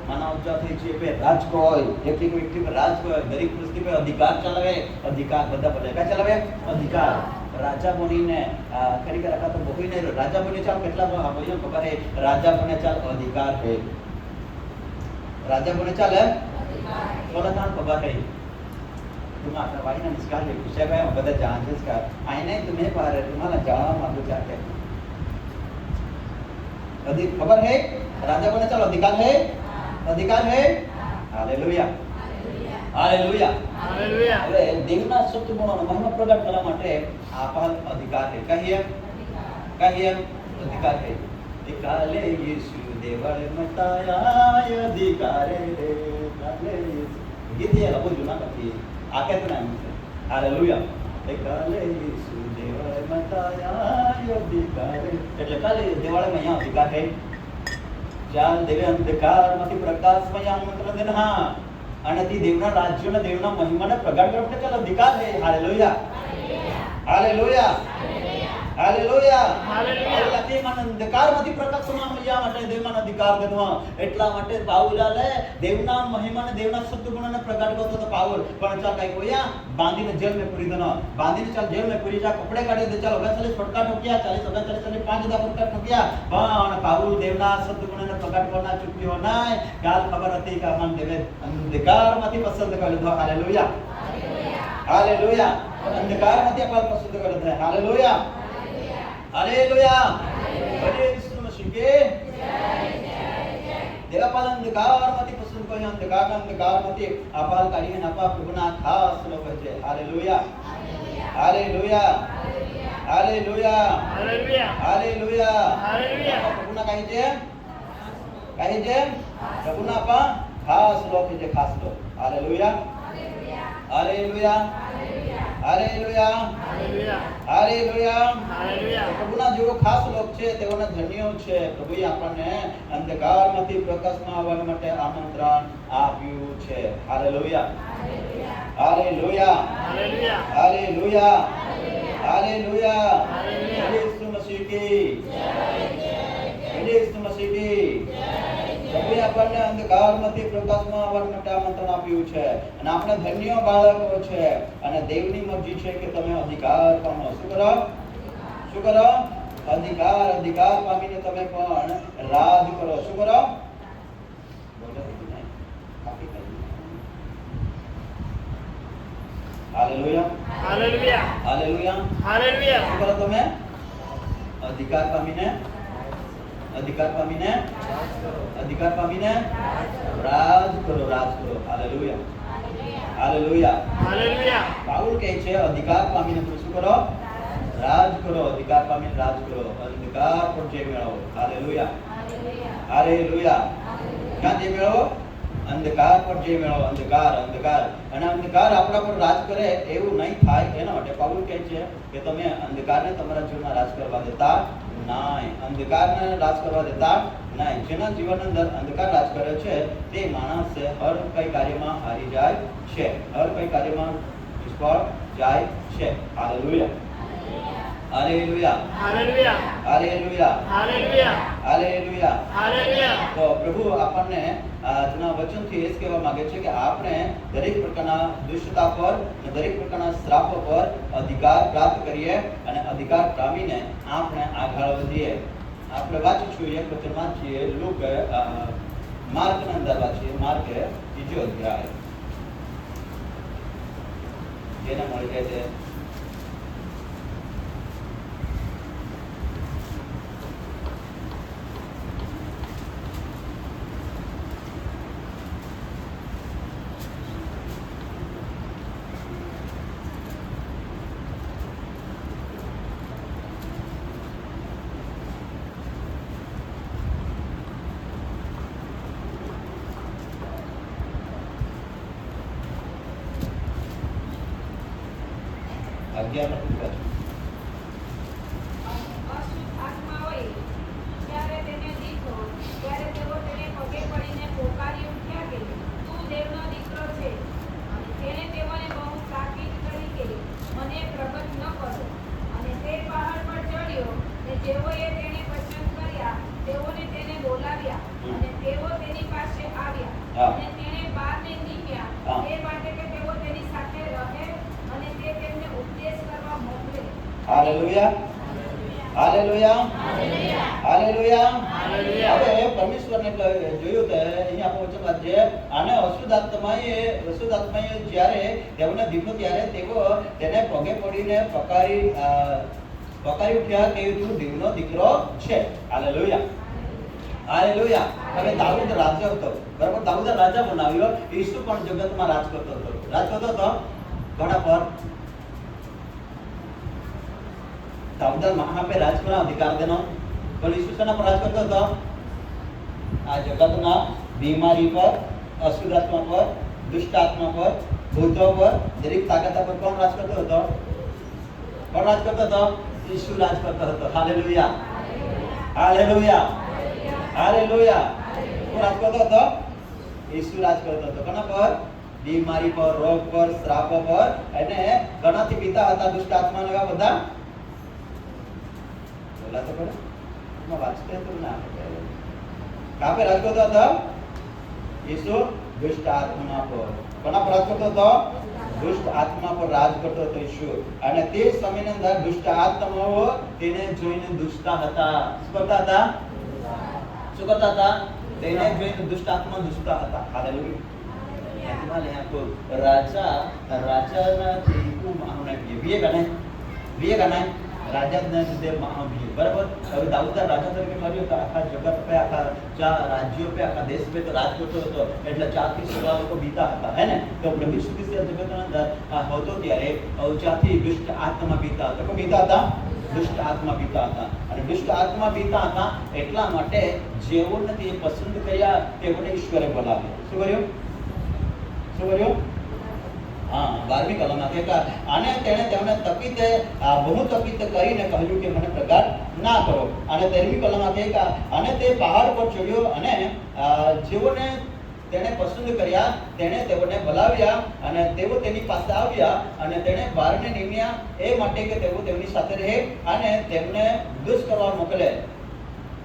मानव जाति जे पे राज कोय एक व्यक्ति पे राज कोय गरीब परिस्थिति पे अधिकार चलावे अधिकार बदा बोले क्या चलावे अधिकार राजा बनीने खरी के रखा तो बहुई नहीं राजा बने चाल કેટલા ભાઈઓ ખબર है राजा बने चाल अधिकार है राजा बने चाल अधिकार बोला था खबर है तुम आता भाई ना निष्कार ले कुछ है बदा चांसेस का आईने तुम्हें पार तुम्हारा जाना मालूम चाहते अधिक खबर है राजा बने चलो अधिकार है हालेलुया हालेलुया हालेलुया હવે દેવના સત્ય ગુણોનો મહિમા પ્રગટ કરવા માટે આપા અધિકાર છે કહીએ અધિકાર છે કાલે યેસુ દેવળ મતાયા અધિકારે કાલે ગીત એ લખો જુના કથી આકે તો નામ છે હાલેલુયા કાલે યેસુ દેવળ મતાયા અધિકારે એટલે કાલે દેવાળમાં અહીંયા અધિકાર છે ચાલ દેવે અંધકારમાંથી પ્રકાશમય આમંત્રણ દેના અને તે દેવના રાજ્યના દેવના મહિમાને પ્રગટ કરવા માટે ચાલ અધિકાર છે હાલેલુયા હાલેલુયા હાલેલુયા. હાલેલુયા. પાઉલાથી મને અંધકારમાંથી પ્રકાશમાં મળ્યા માટે દેવના અધિકાર દેવા. એટલા માટે પાઉલાલે દેવના મહિમાને દેવના સદગુણને પ્રગટ કરતો હતો પાઉલ. પણ ચાલ કઈ કોયા બાંધીને જેલ में पूरी देना. बांधीने चाल जेल में पूरी जा कपड़े काढे दे चाल 39 फटका ठोकिया 40 5,000 फटका ठोकिया. પણ પાઉલ દેવના સદગુણને પ્રગટ કરना ચૂક્યો નહીં. કાલ ખબર હતી કે આમાં દેવે અંધકારમાંથી પસંદ કરી લીધો. હાલેલુયા. હાલેલુયા. અંધકારમાંથી આપણે પસંદ કરી લીધો. હાલેલુયા. हालेलुया. बोलिए यीशु मसीह के देवापाल अंधकारમાંથી પસંદ કર્યો. અંધકારમાંથી આપાલ કાઢીને આપા પ્રભુના ખાસ લોકો છે. Hallelujah. Hallelujah. Hallelujah. Hallelujah. Hallelujah. Hallelujah. પ્રભુના કહે છે પ્રભુના આપા ખાસ લોકો છે. ખાસ લોકો. Hallelujah. Hallelujah. Hallelujah. Hallelujah. Hallelujah. પ્રભુના જેવો ખાસ લોક છે તેઓના ધન્યો છે. પ્રભુએ આપણને અંધકારમાંથી પ્રકાશમાં આવવા માટે આમંત્રણ આપ્યું છે. Hallelujah. Hallelujah. Hallelujah. Hallelujah. Hallelujah. Hallelujah. Yeshu Masih કી જય. યીશુ મસીહ કી જય. પ્રભુએ આપણને અંધકારમાંથી પ્રકાશમાં આવવા માટે આમંત્રણ આપ્યું છે અને આપણે ધન્ય બાળકો છે અને દેવની મરજી છે કે તમે અધિકાર પામો. શું કરો? શું કરો? અધિકાર પામીને તમે પણ રાજ કરો. શું કરો? હાલેલુયા. હાલેલુયા. હાલેલુયા. હાલેલુયા. શું કરો તમે? અધિકાર પામીને રાજ કરો. હાલેલુયા. હાલેલુયા. હાલેલુયા. પાઉલ કહે છે અધિકાર પામીને તમે શું કરો? રાજ કરો. અધિકાર પામીને રાજ કરો. અંધકાર પર જય મેળવો. હાલેલુયા. હાલેલુયા. ક્યાં જય મેળવો? અંધકાર પર જય મેળવો. અંધકાર અને અંધકાર આપણા પર રાજ કરે એવું નહીં થાય એના માટે પાઉલ કહે છે કે તમે અંધકારને તમારા જીવનમાં રાજ કરવા દેતા નહીં. અંધકારને રાજ કરવા દેતા નહીં. જેના જીવનની અંદર અંધકાર રાજ કરે છે તે માણસ હર કઈ કાર્યમાં હારી જાય છે. હર કઈ કાર્યમાં નિષ્ફળ જાય છે. Hallelujah. Hallelujah. Hallelujah. Hallelujah. Hallelujah. Hallelujah. Hallelujah. તો પ્રભુ આપણને આજના વચનથી એ જ કહેવા માંગે છે કે આપણે દરેક પ્રકારના દુષ્ટતા પર અને દરેક પ્રકારના શ્રાપ પર અધિકાર પ્રાપ્ત કરીએ અને અધિકાર પામીને આપણે આગળ વધીએ. આપણે વાંચીશું એક વચનમાં છીએ લુક માર્કના અંદર વાંચીએ. માર્ક 3 અધ્યાય જેને મળી જાય છે અગિયાર અશુદ્ધ આત્મા હોય ત્યારે તેને દીઠો ત્યારે તેઓ તેને પગે પડીને પોકારી ઉઠ્યા કે તું દેવનો દીકરો છે. અને તેણે તેઓને બહુ તાકીદ કરી કે મને પ્રગટ ન કરો. અને તે પહાડ પર ચડ્યો અને જેઓએ તેને પસંદ કર્યા તેઓને તેને બોલાવ્યા અને તેઓ તેની પાસે આવ્યા અને તેણે બહારને નીમ્યા તે માટે કે તેઓ તેની સાથે રહે અને તે તેમને ઉપદેશ કરવા મોકલે. હાલેલુયા. હાલેલુયા. હાલેલુયા. હાલેલુયા. હવે પરમેશ્વરને જોયું તો અહીંયા આપણે વચન વાંચીએ અને અશુદ્ધ આત્માએ જ્યારે તેઓને દીધો ત્યારે તેઓ તેને પગે પડીને પકારી ઉઠ્યા કે તું દેવનો દીકરો છે. હાલેલુયા. હાલેલુયા. હવે દાઉદ રાજા હતો, બરાબર. દાઉદ રાજા બનાવ્યો. ઈસુ પણ જગતમાં રાજ કરતો હતો ઘોડા પર. दाऊद वहां पे राज करना अधिकार देना पर यीशु सेना पर राज करता था आ जगतना बीमारी पर, अशुद्ध आत्मा पर, दुष्ट आत्मा पर, भूतों पर, दरेक ताकत पर कौन राज करता था? कौन राज करता था? यीशु राज करता था. हालेलुया. हालेलुया. हालेलुया. कौन राज करता था? यीशु राज करता था. कना पर? बीमारी पर, रोग पर, श्राप पर અને ઘણાથી પીતા હતા દુષ્ટ આત્માને એવા બધા बोला तो बड़ा मैं वाचते हैं तो ना कहाँ पे राज करता था यीशु दुष्ट आत्मा पर कोना पर राज करता था दुष्ट आत्मा पर राज करतो હતો ઈશુ અને તે સમયની અંદર દુષ્ટ આત્માઓ તેને જોઈને દુષ્ટા હતા શું કરતા હતા તેને જોઈને દુષ્ટ આત્મા દુષ્ટા હતા હાલેલુયા એમાં यहाँ को રાજાના જેવું માનને વિવેક અને રાજાને જે મહાવીર બરાબર હવે દાઉદ રાજા તરીકે કર્યો તો આખા જગત पे આખા રાજ્યો पे આખા દેશ पे તો રાજ કરતો હતો એટલે 4 થી 16 લોકો બીતા હતા હે ને તો પ્રભુ ઈસુ ખ્રિસ્ત જગતના અંદર હતો ત્યારે 4 થી દુષ્ટ આત્મા બીતા હતા કોણ બીતા હતા દુષ્ટ આત્મા બીતા હતા અને દુષ્ટ આત્મા બીતા હતા એટલા માટે જેઓને તે પસંદ કર્યા તેઓને ઈશ્વરે બોલાવ્યા શું કર્યું हाँ 12મી કલમમાં કે અને તેણે તેમને તકીતે બહુ તકીત કરીને કહ્યું કે મને પ્રગાટ ના કરો અને 13મી કલમમાં કે અને તે પહાડ પર ચડ્યો અને જેઓને તેણે પસંદ કર્યા તેણે તેઓને બોલાવ્યા અને તેઓ તેની પાસે આવ્યા અને તેણે 12ને નિમ્યા એ માટે કે તેઓ તેમની સાથે રહે અને તેમને દુષ કરવા મોકલે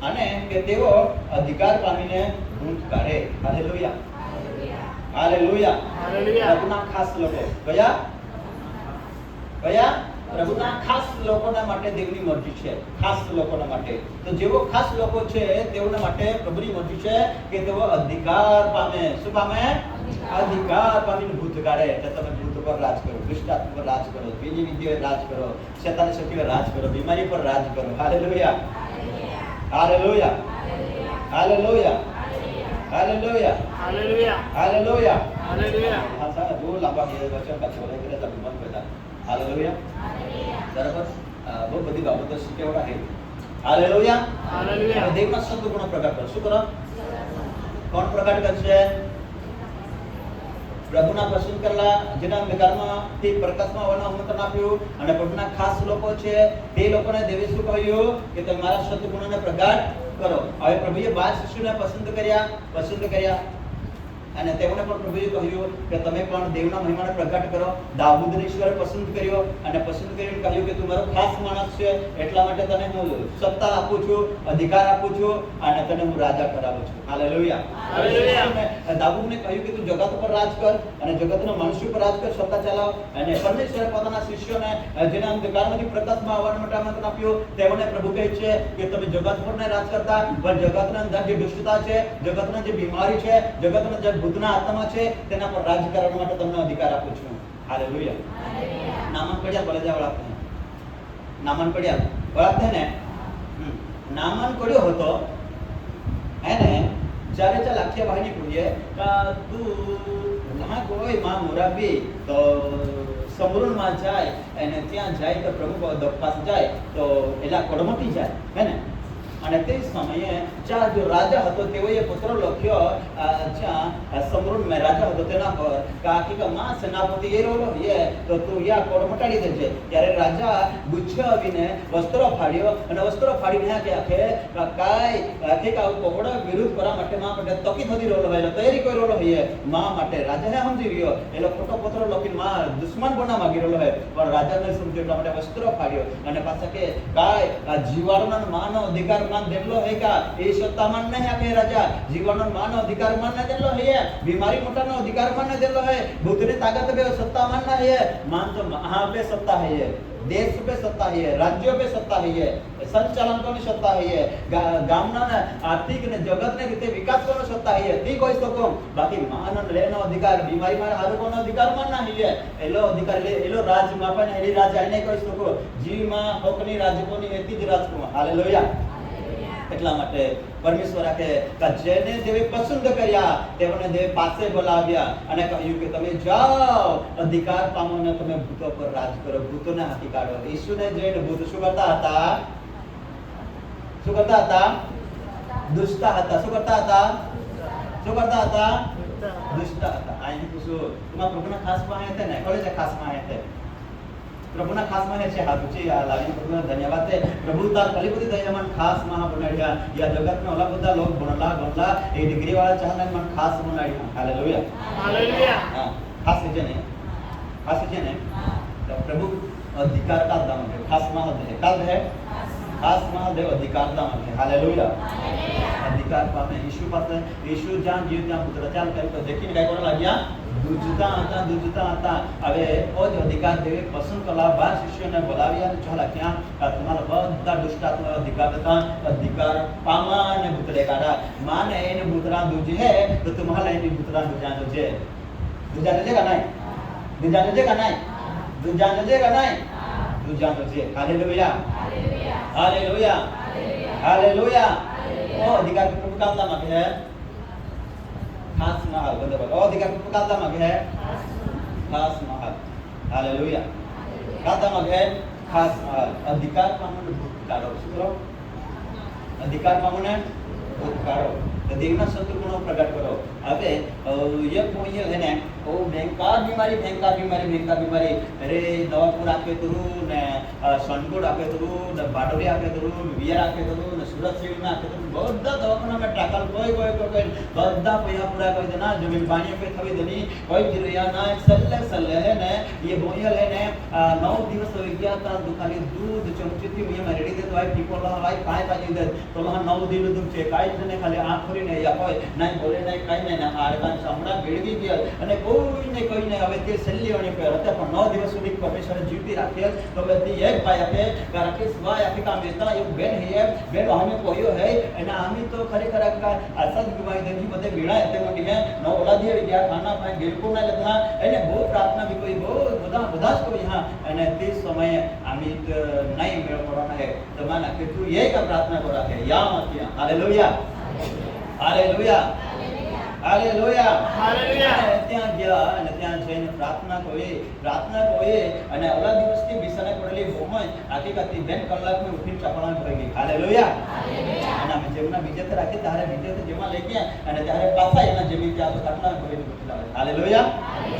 અને કે તેઓ અધિકાર પામીને ભૂત કાઢે હાલેલુયા हालेलुया प्रभुना खास लोको कया प्रभुना खास लोकोना માટે દેવની મરજી છે ખાસ લોકોના માટે તો જેવો ખાસ લોકો છે તેઓના માટે પ્રભુની મરજી છે કે તેઓ અધિકાર પામે શું પામે અધિકાર પામીને ભૂત કાઢે એટલે તમે ભૂત પર રાજ કરો દુષ્ટ આત્મા પર રાજ કરો બીજી વિદ્યાએ રાજ કરો શૈતાની શક્તિઓ રાજ કરો બીમારી પર રાજ કરો hallelujah hallelujah hallelujah hallelujah hallelujah hallelujah hallelujah हाँ सारा दो लंबा ये वचन का छोड़े करे तब मत बता हालेलुया बराबर बहुत बड़ी बाबत शिकवड़ा है हालेलुया हालेलुया देवना शब्द गुण प्रकट कर શું કરો કોણ પ્રકટ કરશે પ્રભુના પસંદ કરેલા જેના અંધકારમાં તે પ્રકાશમાં આવવાનું આમંત્રણ આપ્યું અને પ્રભુના ખાસ લોકો છે તે લોકોને દેવે શું કહ્યું કે તમારા સદગુણોને પ્રગટ કરો હવે પ્રભુએ 12 શિષ્યોને પસંદ કર્યા અને તેઓને પણ પ્રભુએ કહ્યું કે તમે પણ દેવના મહિમાને પ્રગટ કરો દાઉદને ઈશ્વરે પસંદ કર્યો અને પસંદ કરીને કહ્યું કે તું મારો ખાસ માણસ છે એટલા માટે તને હું સત્તા આપું છું અધિકાર આપું છું અને તને હું રાજા કરાવું છું હાલેલુયા હાલેલુયા દાઉદને કહ્યું કે તું જગત પર રાજ કર અને જગતના મનુષ્ય પર રાજ કર સત્તા ચલાવ અને પરમેશ્વરે પોતાના શિષ્યોને જેના અંધકારમાંથી પ્રકાશમાં આવવા માટે આમંત્રણ આપ્યું તેઓને પ્રભુ કહે છે કે તમે જગત પર ન રાજ કરતા પણ જગતના અંદર જે દુષ્ટતા છે જગતના જે બીમારી છે જગતના જે ભૂતના આત્મા છે તેના પર રાજ કરવા માટે તમને અધિકાર આપું છું હાલેલુયા નામન પડ્યા બોલે જાવ આપને નામન પડ્યા બરાબર ને નામન પડ્યો હતો એને જ્યારે ચાલ આખી વાહિની કહીએ તું ના કોઈ માં મુરાબી તો સમરૂણમાં જાય અને ત્યાં જાય તો પ્રભુ પાસે જાય તો એલા કડમટી જાય હે ને અને તે સમયે જ્યાં જો રાજા હતો તેઓએ પત્ર લખ્યો જ્યાં સમરૂણ મેં રાજા હતો તેના પર કાકી કે માં સેનાપતિ એ રોલો હે તો તું યા કોડ મટાડી દેજે ત્યારે રાજા ગુચ્છ આવીને વસ્ત્રો ફાડ્યો અને વસ્ત્રો ફાડીને કે આખે કાઈ આખે કા કોકડા વિરુદ્ધ કરવા માટે માં માટે તકી થતી રોલો હોય તૈયારી કોઈ રોલો હે માં માટે રાજાને સમજી ગયો એલો ફોટો પત્ર લખીને માં દુશ્મન બના માંગી રોલો હે પણ રાજાને સમજ્યો એટલા માટે વસ્ત્રો ફાડ્યો અને પાછા કે કાઈ જીવાળોના માનો અધિકાર मान देलो है का ये सत्ता मान नहीं है के राजा जीवन मान अधिकार मान न देलो है बीमारी मोटा नो अधिकार मान न देलो है भूतनी ताकत पे सत्ता मान ना है मान तो महा पे सत्ता है देश पे सत्ता है राज्यों पे सत्ता है संचालन कोनी सत्ता है गामना ने आर्थिक ने जगत ने रीते विकास कोनो सत्ता है ती कोई सको बाकी मान लेनो अधिकार बीमारी मारे हारो कोनो अधिकार मान ना है एलो अधिकार ले एलो राज मापन एली राज आने कोई सको जीव માં હકની રાજ કોની એતી જ રાજ કો હાલેલુયા એટલા માટે પરમેશ્વર આખે જેને દેવે પસંદ કર્યા તેઓને દેવે પાસે બોલાવ્યા અને કહ્યું કે તમે જાઓ અધિકાર પામો ને તમે ભૂતો પર રાજ કરો ભૂતોને હાથી કાઢો ઈસુને જોઈને ભૂત શું કરતા હતા દુષ્ટા હતા શું કરતા હતા દુષ્ટા હતા આઈને પૂછો તમારા પ્રભુના ખાસ માં હે ને કોલે છે ખાસ માં હે પ્રભુના ખાસ માં છે હાથુચી લાવી પ્રભુનો ધન્યવાદ છે પ્રભુ તાર કલી બધી દયામન ખાસ માં બનાડ્યા યા જગત में ઓલા બધા લોગ ભણલા એ ડિગ્રી વાળા ચાહને મન ખાસ બનાડ્યા હાલેલુયા હાલેલુયા હા ખાસ છે ને તો પ્રભુ अधिकार का दाम है खास માં है काल है ખાસ મહાદેવ અધિકારતા માટે હાલેલુયા અધિકાર પામે ઈશુ પાસે ઈશુ જ્યાં જીવ ત્યાં પુત્રચાર કર્યો તો દેખીને કઈ કરવા લાગ્યા દૂજતા હતા હવે ઓ જ અધિકાર દેવે પસંદ કલા 12 શિષ્યોને બોલાવ્યા અને ચાલા ક્યાં તમારા બધા દુષ્ટાત્મા અધિકાર પામા અને ભૂતરે કાઢા માને એને ભૂતરા દૂજ હે તો तुम्हाला એની ભૂતરા દૂજા દોજે દૂજા દોજે કા નહીં દૂજા દોજે કા નહીં દૂજા દોજે કા નહીં દૂજા દોજે હાલેલુયા હાલેલુયા હાલેલુયા ઓ અધિકાર પ્રભુ કામતા માટે હે खास महल बंदर और अधिकार काता मग है खास महल हालेलुया काता मग है खास महल अधिकार पामने भूतकारो सुरो अधिकार पामने भूतकारो तो देवना शत्रु गुणो प्रकट करो હવે ये कोई है ने ओ भयंकर बीमारी अरे दवापुर आपे तुरु ने सनकोट आपे तुरु ने बाडोरी आपे तुरु वियर आपे तुरु ने सूरत सिविल में आपे तुरु બધા દવાખાના ટ્રાકલ કોઈ બધા પૈસા પૂરા કરી દેના જમીન પાણી पे થવી દેની કોઈ જીરિયા ના સલ્લે હે ને ये બોયલ હે ને 9 દિવસ हो गया था दुखाली दूध चमचीती में मैं रेडी देतो आई people भाई काय पाजी दे तो वहां 9 दिन दूध છે કાઈ જ ને ખાલી આંખ ખોલીને યા કોઈ નહીં બોલે નહીં કાઈ નહીં ના આડકાન સામડા ગેળવી ગયા અને કોઈને હવે તે સલ્લીઓની પર હતા પણ 9 દિવસ સુધી પરમેશ્વરે જીવતી રાખેલ તો બધી એક ભાઈ આપે રાકેશ ભાઈ આપે કામ દેતા એક બેન હે બેન અમે કોયો હે અને આમી તો ખરેખર આસાદ ગુમાઈ દેની બધે વીણા તે મોટી હે નો ઓલાદી ગયા ખાના પાઈ બિલકુલ ના લેતા એને બહુ પ્રાર્થના भी कोई बहुत બધા જ કોઈ હા અને તે સમયે આમી નહીં મેળ પડવાના હે તો માના કે તું ये का प्रार्थना करा है या मत या हालेलुया हालेलुया हालेलुया हालेलुया ત્યાં ગયા અને ત્યાં જઈને પ્રાર્થના કોઈ અને ઓલા દિવસથી બિસાને પડેલી હોમય આખી બેન કલાકમાં ઉઠીને ચપળાં ભરી ગઈ હાલેલુયા અને અમે જેમના બીજેતે રાખી ત્યારે બીજેતે જેમાં લઈ ગયા અને ત્યારે પાછા એના જેવી ત્યાં તો કાટલા ભરીને ઉઠી લાવે હાલેલુયા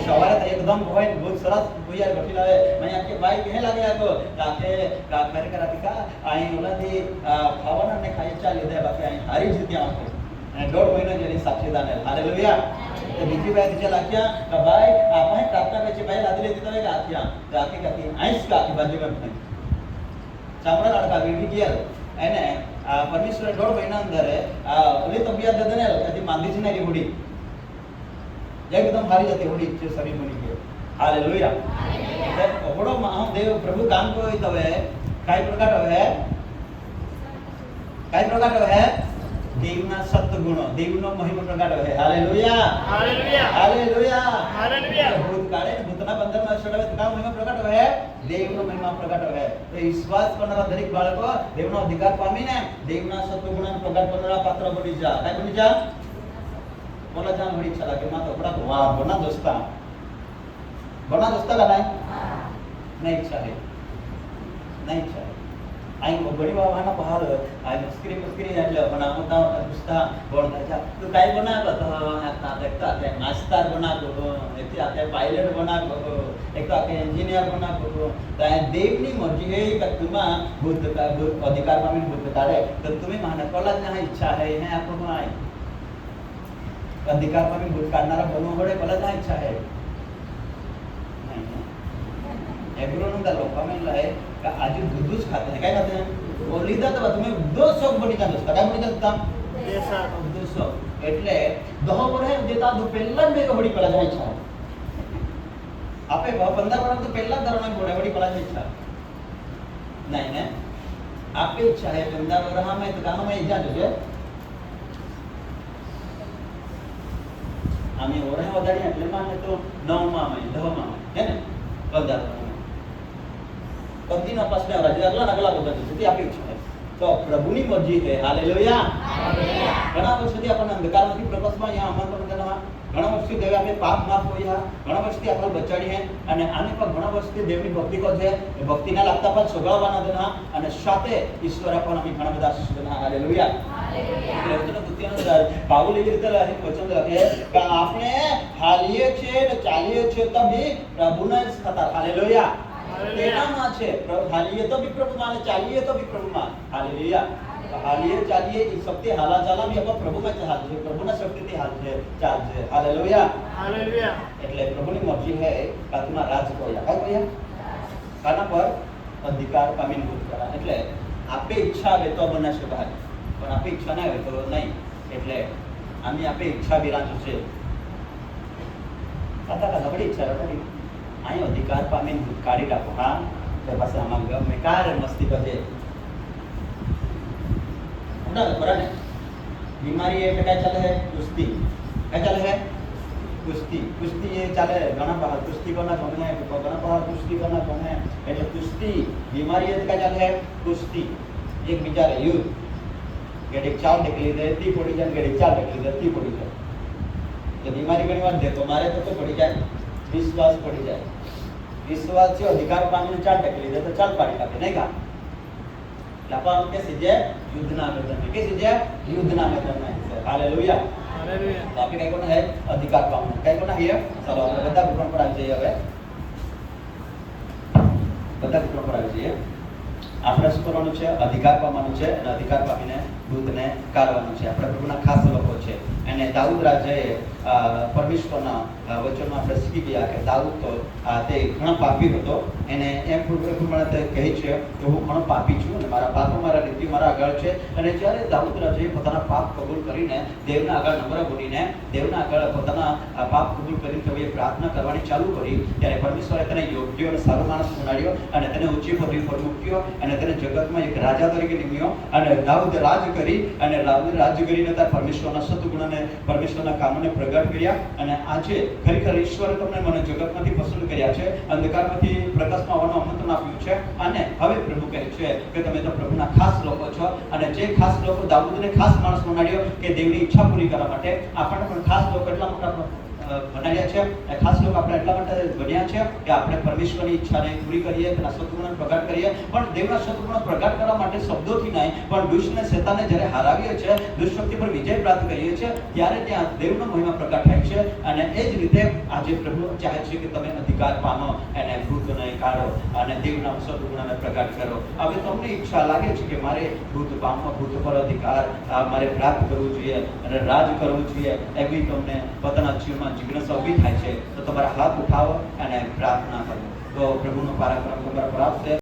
સવારે તો એકદમ હોય બહુ સરસ ભૂયાર ઉઠી લાવે મેં આખી ભાઈ કહે લાગ્યા તો કે ખરેખર આખી અહીં ઓલાથી ખાવાના ને ખાઈ ચાલી દે બાકી અહીં હારી જ ત્યાં અને 1.5 મહિના જેની સાક્ષીદાર હાલેલુયા तो बीजी बात चला क्या का भाई आपने प्रार्थना में भाई लादी लेती तो एक आतिया जाके कहती आइस का की बाजू में अपने चामड़ा लड़का बीबी किया एने परमेश्वर 1.5 महीना अंदर है ओली तबियत दे देने कहती मांदी जी नहीं हुडी एकदम हारी जाती हुडी जो शरीर बनी गई हालेलुया हालेलुया बड़ो हम देव प्रभु काम को तवे काय प्रकार है देवना सत्य गुण देवनो महिमा प्रकार है हालेलुया हालेलुया हालेलुया हालेलुया भूत काढे भूतना बंधन में सडवे का महिमा प्रकट है देवनो महिमा प्रकट है तो विश्वास करणारा दरेक बाळको देवनो अधिकार पामीने देवना सत्य गुण प्रकट करणारा पात्र बनी जा काय बनी जा बोला जान बड़ी इच्छा लागे मा तो बड़ा वाह बना दोस्ता का नहीं इच्छा है नहीं इच्छा है आई बड़ी बाबाना पहाड़ आई मस्करी એટલે બનાવતા દોસ્તા બોલતા તો કાઈ બનાવો તો आता देखता है मास्टर बनाको એટલે आता पायलट बनाको एक तो आके इंजीनियर बनाको तो देवनी मर्जी है कि तुम बुद्ध का अधिकार में बुद्ध काढे तर तुम्ही मानत कोला जहां इच्छा है है आपण आय अधिकार में बुद्ध काढणारा बनवू पडे कोला जहां इच्छा है नहीं एग्रोनोम दा लोकांना है का आजी दूधच खाते हैं काय खाते हैं ओलीदा तो तुम्हें 200 बनी का दोस्ता काय बनी का ऐसा 200 એટલે 10 વર્ષે દેતા તો પહેલા જ મેં બડી કલા જાય છે આપે 15 વર્ષ તો પહેલા ધોરણ બોલે બડી કલા જાય છે નહીં ને આપે ઈચ્છા है 15 વર્ષ में तो गांव में इजा जो आम्ही ओरे वदाडी એટલે માં તો 9 માં 10 માં है ने 15 पत्नी पास में अगला होता है आपकी इच्छा है तो प्रभु ની મરજી है हालेलुया हालेलुया ઘણા વર્ષોથી આપણને અંધકારમાંથી પ્રકાશમાં અહીંયા અમર પર કરતા ઘણા વર્ષથી દેવે આપણે પાપ માફ હોયા ઘણા વર્ષથી આપણે બચાડી है અને આને પર ઘણા વર્ષથી દેવની ભક્તિ કો છે ભક્તિના લાગતા પર સોગળવાના દેના અને સાથે ઈશ્વર આપણને અમે ઘણા બધા આશીષ દેના हालेलुया हालेलुया એટલે તો દ્વિતીય પાઉલ એવી રીતે વચન લખે કે આપણે હાલીએ છે ને ચાલીએ છે તબી પ્રભુના જ થતા हालेलुया तेनामा छे हालिए तो भी प्रभु माने चालिए तो भी प्रभु मान हालेलुया हालिए चालिए ई शक्ति हाला चाला भी अपन प्रभु में हाल है प्रभु ना शक्ति थी हाल है चाल है हालेलुया हालेलुया એટલે પ્રભુની મરજી है આત્મા રાજ કોયા કાઈ કોયા કાના પર અધિકાર પામીને ભૂત કરા એટલે આપે ઈચ્છા આવે તો બનાશે બહાર, પણ આપે ઈચ્છા ના આવે તો નહીં. એટલે આની આપે ઈચ્છા વિરાંત છે કાકા નબળી ઈચ્છા નબળી અહીં અધિકાર પામીને કાઢી રાખો. હા તો પાસે આમાં ગમે કાર મસ્તી બધે હમણાં ખરા ને બીમારી એટલે કઈ ચાલે હે કુસ્તી, કઈ ચાલે હે कुश्ती. कुश्ती ये चाले घना बहार कुश्ती करना गमे घना बहार कुश्ती करना गमे એટલે कुश्ती बीमारी है क्या चाले है कुश्ती एक बिचारे युद्ध गेड़ी चाल निकली दे ती पड़ी जाए गेड़ी चाल निकली दे ती पड़ी जाए तो बीमारी घनी बार दे तो मारे तो पड़ी जाए विश्वास पड़ी जाए विश्वास से अधिकार पाने चाल निकली दे तो चाल पाड़ी काटे नहीं का लापा हम के सीधे युद्धना मैदान में के सीधे युद्धना मैदान में हालेलुया હાલેલુયા. तो आपके कई कोना है अधिकार पावन कई कोना है चलो આપણે બધા વિવરણ પર આવી જઈએ. હવે બધા વિવરણ પર આવી જઈએ. આપણે શું કરવાનું છે અધિકાર પામવાનું છે અને અધિકાર પામીને દૂતને કાઢવાનું છે. આપણે પ્રભુના ખાસ લોકો છે અને દાઉદ રાજાએ પરમેશ્વરના વચનમાં આપણે શીખી ગયા કે દાઉદ તો તે ઘણો પાપી હતો. એને એમ પ્રમાણે તે કહે છે કે હું ઘણો પાપી છું અને મારા પાપો મારા નીતિ મારા આગળ છે. અને જ્યારે દાઉદ રાજાએ પોતાના પાપ કબૂલ કરીને દેવના આગળ નમ્ર બનીને દેવના આગળ પોતાના પાપ કબૂલ કરીને હવે પ્રાર્થના કરવાની ચાલુ કરી ત્યારે પરમેશ્વરે તેને યોગ્ય અને સારો માણસ બનાવ્યો અને તેને ઊંચી પદવી પર મૂક્યો અને તેને જગતમાં એક રાજા તરીકે નિમ્યો અને દાઉદ રાજ કરી અને દાઉદ રાજ કરીને ત્યારે પરમેશ્વરના સદગુણોને પરમેશ્વરના કામોને પ્રગટ કર્યા. અને આજે ખરેખર ઈશ્વરે તમને મને જગતમાંથી પસંદ કર્યા છે, અંધકારમાંથી પ્રકાશમાં આવવાનું આમંત્રણ આપ્યું છે. અને હવે પ્રભુ કહે છે કે તમે તો પ્રભુના ખાસ લોકો છો. અને જે ખાસ લોકો દાઉદને ખાસ માણસ બનાવ્યો કે દેવની ઈચ્છા પૂરી કરવા માટે, આપણને પણ ખાસ લોકો એટલા મોટા બનાવ્યા છે. ખાસ લોકો આપણે એટલા માટે બન્યા છે કે આપણે પરમેશ્વરની ઈચ્છાને પૂરી કરીએ, તેના સદગુણોને પ્રગટ કરીએ. પણ દેવના સદગુણો પ્રગટ કરવા માટે શબ્દોથી નહીં પણ દુષ્ટ અને શેતાનને જ્યારે હરાવીએ છીએ, દુષ્ટ શક્તિ પર વિજય પ્રાપ્ત કરીએ છીએ, ત્યારે ત્યાં દેવનો મહિમા પ્રગટ થાય છે. અને એ જ રીતે આજે પ્રભુ ચાહે છે કે તમે અધિકાર પામો અને ભૂતને કાઢો અને દેવના સદગુણોને પ્રગટ કરો. હવે તમને ઈચ્છા લાગે છે કે મારે ભૂત પામો, ભૂત પર અધિકાર મારે પ્રાપ્ત કરવું જોઈએ અને રાજ કરવું જોઈએ, એવી તમને પોતાના જીવનમાં જિજ્ઞાસા ઊભી થાય છે તો તમારા હાથ ઉઠાવો અને પ્રાર્થના કરો તો પ્રભુનો પરાક્રમ તમારા પર આવશે.